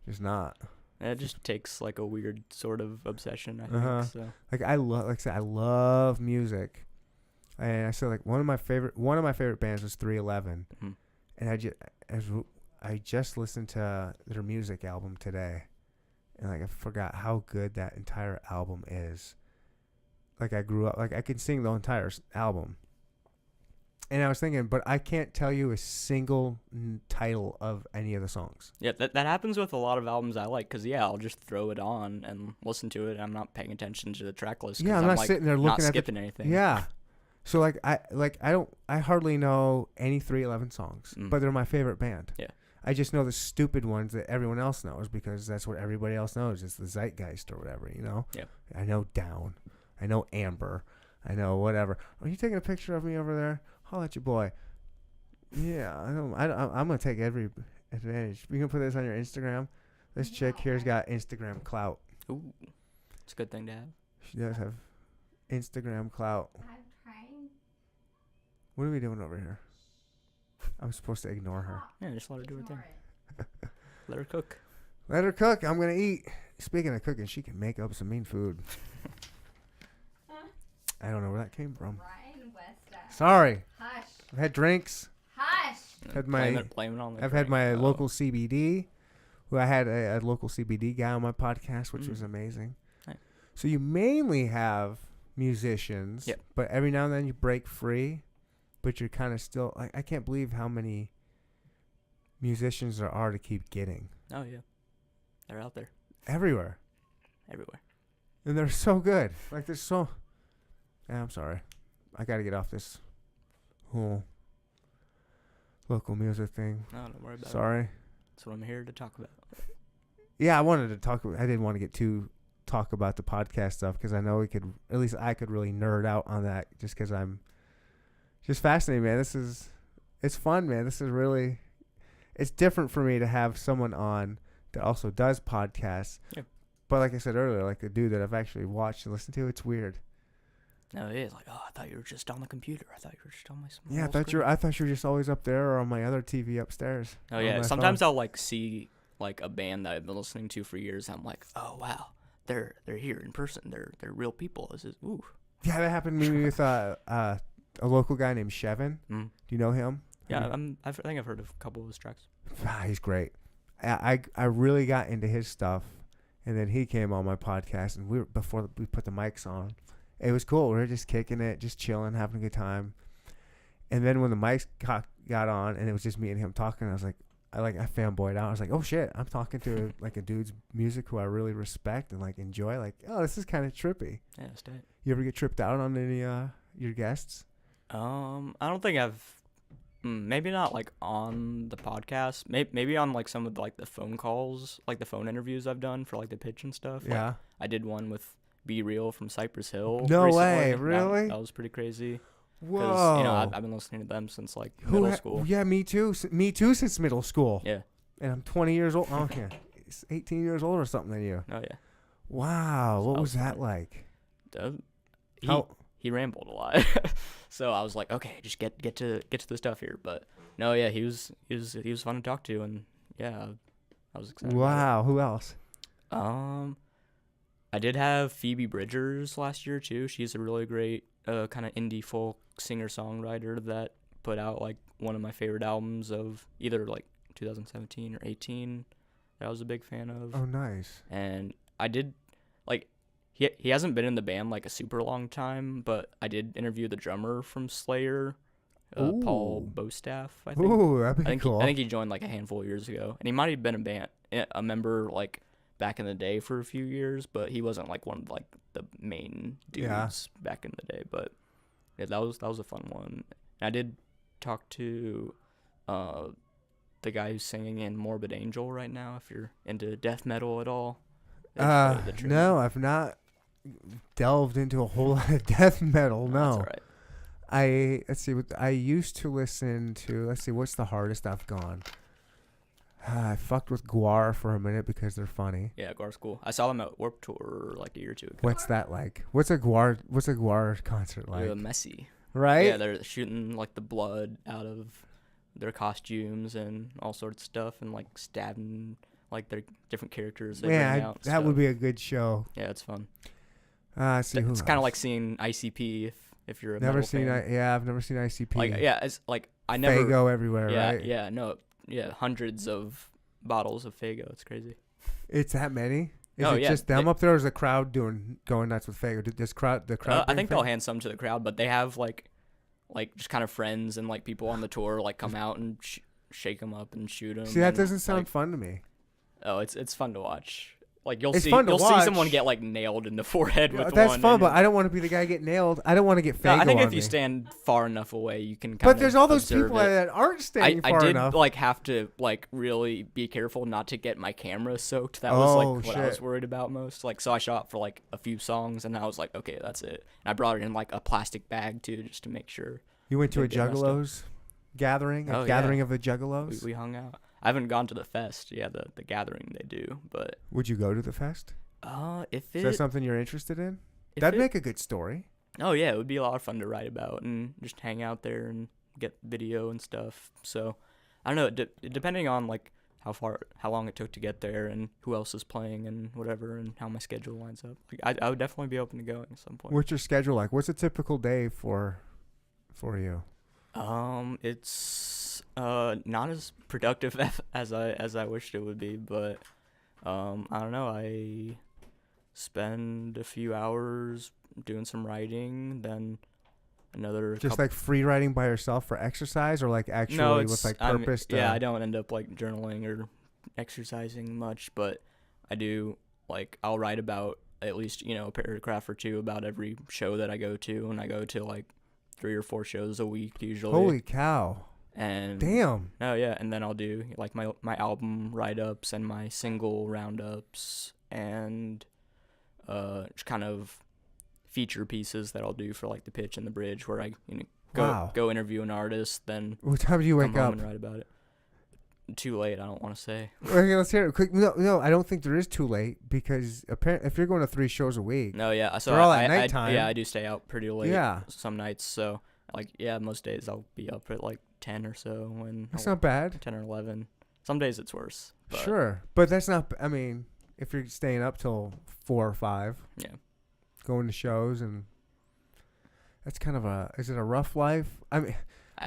Just not. It just takes like a weird sort of obsession, I think. Uh-huh. So Like I love music, and I said like one of my favorite bands was 311, Mhm. and I just listened to their music album today, and like I forgot how good that entire album is. Like I grew up, like I could sing the entire album. And I was thinking, but I can't tell you a single title of any of the songs. yeah, that happens with a lot of albums I like, because I'll just throw it on and listen to it, and I'm not paying attention to the track list. Yeah, I'm not like, sitting there looking not at skipping anything. Yeah. So like I hardly know any 311 songs, but they're my favorite band. Yeah. I just know the stupid ones that everyone else knows because that's what everybody else knows. It's the zeitgeist or whatever, you know? Yeah. I know Down. I know Amber. I know whatever. Are you taking a picture of me over there? Holla at your boy. Yeah, I'm gonna take every advantage. You can put this on your Instagram. This chick here's got Instagram clout. Ooh, it's a good thing to have. She does have Instagram clout. I'm trying. What are we doing over here? I'm supposed to ignore her. Yeah, just let her do her thing. Ignore it. Let her cook. Let her cook. I'm gonna eat. Speaking of cooking, she can make up some mean food. I don't know where that came from. Ryan West. Sorry. Hush. I've had drinks. Hush. Had blame my- it on the I've had drink. my Oh. local CBD. Who I had a local CBD guy on my podcast, which was amazing. Nice. So you mainly have musicians, Yep. but every now and then you break free. But you're kind of still like I can't believe how many musicians there are to keep getting Oh yeah, they're out there everywhere. everywhere. And they're so good. Like they're so. Yeah, I'm sorry. I got to get off this whole local music thing. No, don't worry about it. Sorry. That's what I'm here to talk about. Yeah, I wanted to talk. I didn't want to get too talk about the podcast stuff because I know we could. At least I could really nerd out on that just because I'm just fascinated, man. It's fun, man. This is really. It's different for me to have someone on that also does podcasts. Yeah. But like I said earlier, like the dude that I've actually watched and listened to, it's weird. No, it is like, oh, I thought you were just on the computer. I thought you were just on my small Yeah, I thought you were just always up there or on my other TV upstairs. Oh on yeah, my sometimes phone. I'll like see like a band that I've been listening to for years. I'm like, oh wow, they're here in person. They're real people. This is ooh. Yeah, that happened to me with a local guy named Shevin. Mm. Do you know him? Yeah, I think I've heard of a couple of his tracks. He's great. I really got into his stuff, and then he came on my podcast, and before we put the mics on. It was cool. We were just kicking it, just chilling, having a good time. And then when the mics got on, and it was just me and him talking, I was like, I fanboyed out. I was like, oh shit, I'm talking to like a dude's music who I really respect and like enjoy. Like, oh, this is kind of trippy. Yeah, it's tight. You ever get tripped out on any your guests? I don't think I've. Maybe not like on the podcast. Maybe on like some of like the phone calls, like the phone interviews I've done for like the pitch and stuff. Yeah. Like, I did one with Be Real from Cypress Hill. No recently. way, really? That was pretty crazy. Whoa. Because, you know, I've been listening to them since like middle school. Yeah, me too. Me too since middle school. Yeah. And I'm 20 years old. Oh yeah, 18 years older or something than you. Oh yeah. Wow. What That was was that fun. like? He rambled a lot, so I was like, okay, just get to the stuff here. But no, yeah, he was fun to talk to, and yeah, I was excited. Wow. Who else? I did have Phoebe Bridgers last year too. She's a really great kind of indie folk singer-songwriter that put out like one of my favorite albums of either like 2017 or 18 that I was a big fan of. Oh, nice. And I did like he hasn't been in the band like a super long time, but I did interview the drummer from Slayer, Paul Bostaff, I think. Ooh, that'd be cool. I think he joined like a handful of years ago, and he might have been a member like back in the day for a few years, but he wasn't like one of like the main dudes back in the day. But yeah, that was a fun one. And I did talk to the guy who's singing in Morbid Angel right now, if you're into death metal at all. No, I've not delved into a whole lot of death metal. No. That's all right. Let's see. I used to listen to. Let's see. What's the hardest I've gone? I fucked with Guar for a minute because they're funny. Yeah, Guar's cool. I saw them at Warped Tour like a year or two ago. What's that like? What's a Guar concert like? They're messy. Right? Yeah, they're shooting like the blood out of their costumes and all sorts of stuff, and like stabbing like their different characters. They bring out that would be a good show. Yeah, it's fun. See who It's kind of like seeing ICP if you're a never metal seen. fan. I've never seen ICP. Like it's like I never. Fago everywhere, Yeah, right? yeah, no, yeah, hundreds of bottles of Fago. It's crazy. It's that many. Is Oh, it yeah, just them up there, or is the crowd going nuts with Fago? Does the crowd? I think they'll Fago? hand some to the crowd, but they have like just kind of friends and like people on the tour like come out and shake them up and shoot them. See, that and, doesn't sound like, fun to me. Oh, it's fun to watch. Like you'll It's see fun to see watch. someone get like nailed in the forehead with That's one. fun, and but I don't want to be the guy get nailed. I don't want to get Fago I think on if you me. stand far enough away, you can. But there's all those observe people it. that aren't standing I far did enough. like have to like really be careful not to get my camera soaked. That was like what I was shit. worried about most. Like so I shot for like a few songs and I was like, okay, that's it. And I brought it in like a plastic bag too, just to make sure. You went to a Didn't get messed up. Juggalos gathering, Oh, gathering yeah. of the Juggalos. We hung out. I haven't gone to the fest. Yeah, the gathering they do, but Would you go to the fest? if Is that it something you're interested in? if That'd it- make a good story. Oh yeah, it would be a lot of fun to write about and just hang out there and get video and stuff. So I don't know, depending on like how long it took to get there and who else is playing and whatever and how my schedule lines up. Like I would definitely be open to going at some point. What's your schedule like? What's a typical day for you? It's not as productive as I wished it would be, but I don't know. I spend a few hours doing some writing, then another Just like free writing by yourself for exercise, or like actually with like purpose? I don't end up like journaling or exercising much, but I do like I'll write about at least a paragraph or two about every show that I go to, and I go to like 3 or 4 shows a week usually. Holy cow! And Damn. Oh yeah, and then I'll do like my album write-ups and my single roundups and just kind of feature pieces that I'll do for like the pitch and the bridge, where I go interview an artist, then What time do you come wake home up? and write about it. too late. I don't want to say. Okay, let's hear it quick. No, I don't think there is too late because apparently, if you're going to 3 shows a week, No, yeah. So they're all I, at I, nighttime. yeah, I do stay out pretty late. Yeah. Some nights. So like, yeah, most days I'll be up at like 10 or so. When That's not bad. 10 or 11. Some days it's worse. But Sure, but that's not. I mean, if you're staying up till 4 or 5, Yeah. going to shows, and that's kind of a. Is it a rough life? I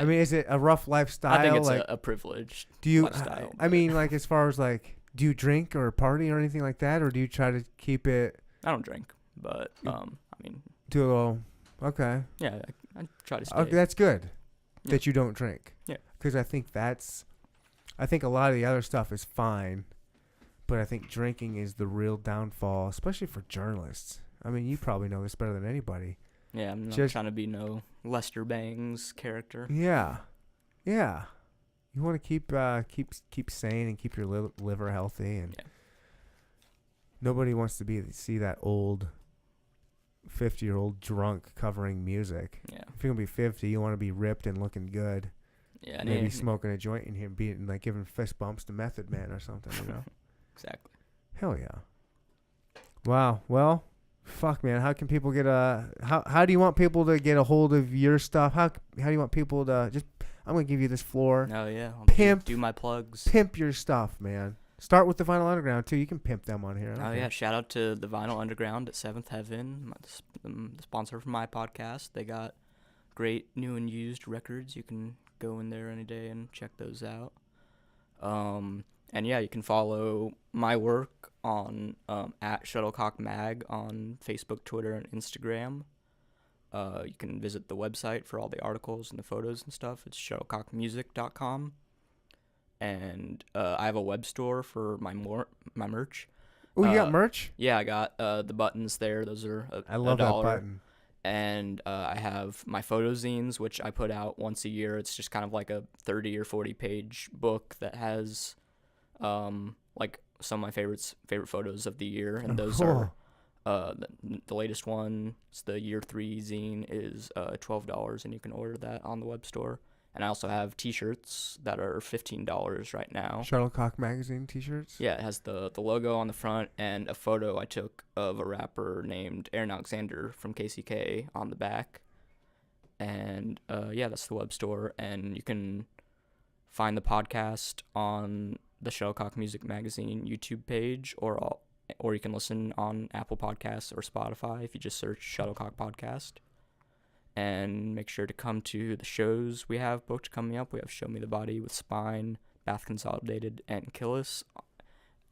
mean, is it a rough lifestyle? I think it's like, a privilege. do you? lifestyle, I mean, like as far as like, do you drink or party or anything like that, or do you try to keep it? I don't drink, but I mean, Do a little. Okay. yeah, I try to stay. Okay, that's good. Yeah. That you don't drink. Yeah. Because I think a lot of the other stuff is fine, but I think drinking is the real downfall, especially for journalists. I mean, you probably know this better than anybody. Yeah, I'm not Just- trying to be no Lester Bangs character. Yeah. Yeah. You want to keep sane and keep your liver healthy, and Yeah. nobody wants to see that old 50-year-old drunk covering music. Yeah, If you're gonna be 50, you want to be ripped and looking good. yeah, Maybe smoking a joint in here, beating like giving fist bumps to Method Man or something. You know. exactly. Hell yeah. Wow. Well, fuck, man. How can people get how do you want people to get a hold of your stuff? How do you want people to just? I'm gonna give you this floor. No, yeah, I'll Pimp. do my plugs. Pimp your stuff, man. Start with the Vinyl Underground too. You can pimp them on here. I don't Oh care. yeah, shout out to the Vinyl Underground at Seventh Heaven, the sponsor for my podcast. They got great new and used records. You can go in there any day and check those out. And yeah, you can follow my work on at Shuttlecock Mag on Facebook, Twitter, and Instagram. You can visit the website for all the articles and the photos and stuff. It's shuttlecockmusic.com. And I have a web store for my merch. Oh, you got merch? Yeah, I got the buttons there. Those are I love that $1. button. And I have my photo zines, which I put out once a year. It's just kind of like a 30 or 40 page book that has like some of my favorite photos of the year, and those cool. are the latest one. It's the year 3 zine is $12, and you can order that on the web store. And I also have T-shirts that are $15 right now. Shuttlecock Magazine T-shirts. Yeah, it has the logo on the front and a photo I took of a rapper named Aaron Alexander from KCK on the back. And yeah, that's the web store. And you can find the podcast on the Shuttlecock Music Magazine YouTube page, or you can listen on Apple Podcasts or Spotify if you just search Shuttlecock Podcast. And make sure to come to the shows we have booked coming up. We have Show Me the Body with Spine, Bath Consolidated, and Killis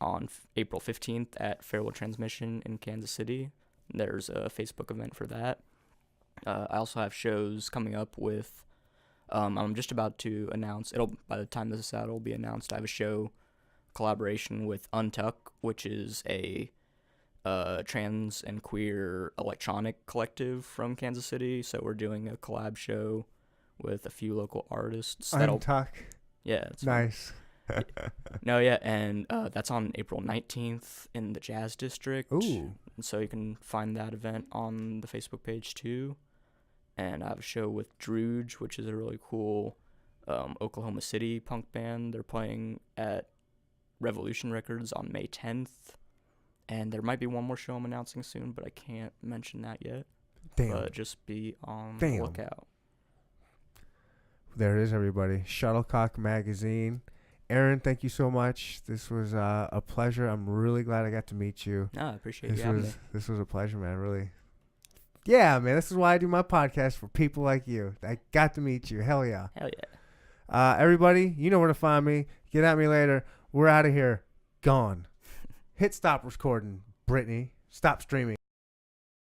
on April 15th at Farewell Transmission in Kansas City. There's a Facebook event for that. I also have shows coming up with, I'm just about to announce, by the time this is out, it'll be announced. I have a show collaboration with Untuck, which is a trans and queer electronic collective from Kansas City. So we're doing a collab show with a few local artists. Untuck. Yeah. It's Nice. No, yeah, and that's on April 19th in the Jazz District. Ooh. And so you can find that event on the Facebook page too. And I have a show with Druge, which is a really cool Oklahoma City punk band. They're playing at Revolution Records on May 10th. And there might be one more show I'm announcing soon, but I can't mention that yet. Damn. But just be on the lookout. There it is, everybody. Shuttlecock Magazine. Aaron, thank you so much. This was a pleasure. I'm really glad I got to meet you. No, I appreciate you having me. This was a pleasure, man. Really. Yeah, man. This is why I do my podcast, for people like you. I got to meet you. Hell yeah. Hell yeah. Everybody, you know where to find me. Get at me later. We're out of here. Gone. Hit stop recording, Brittany. Stop streaming.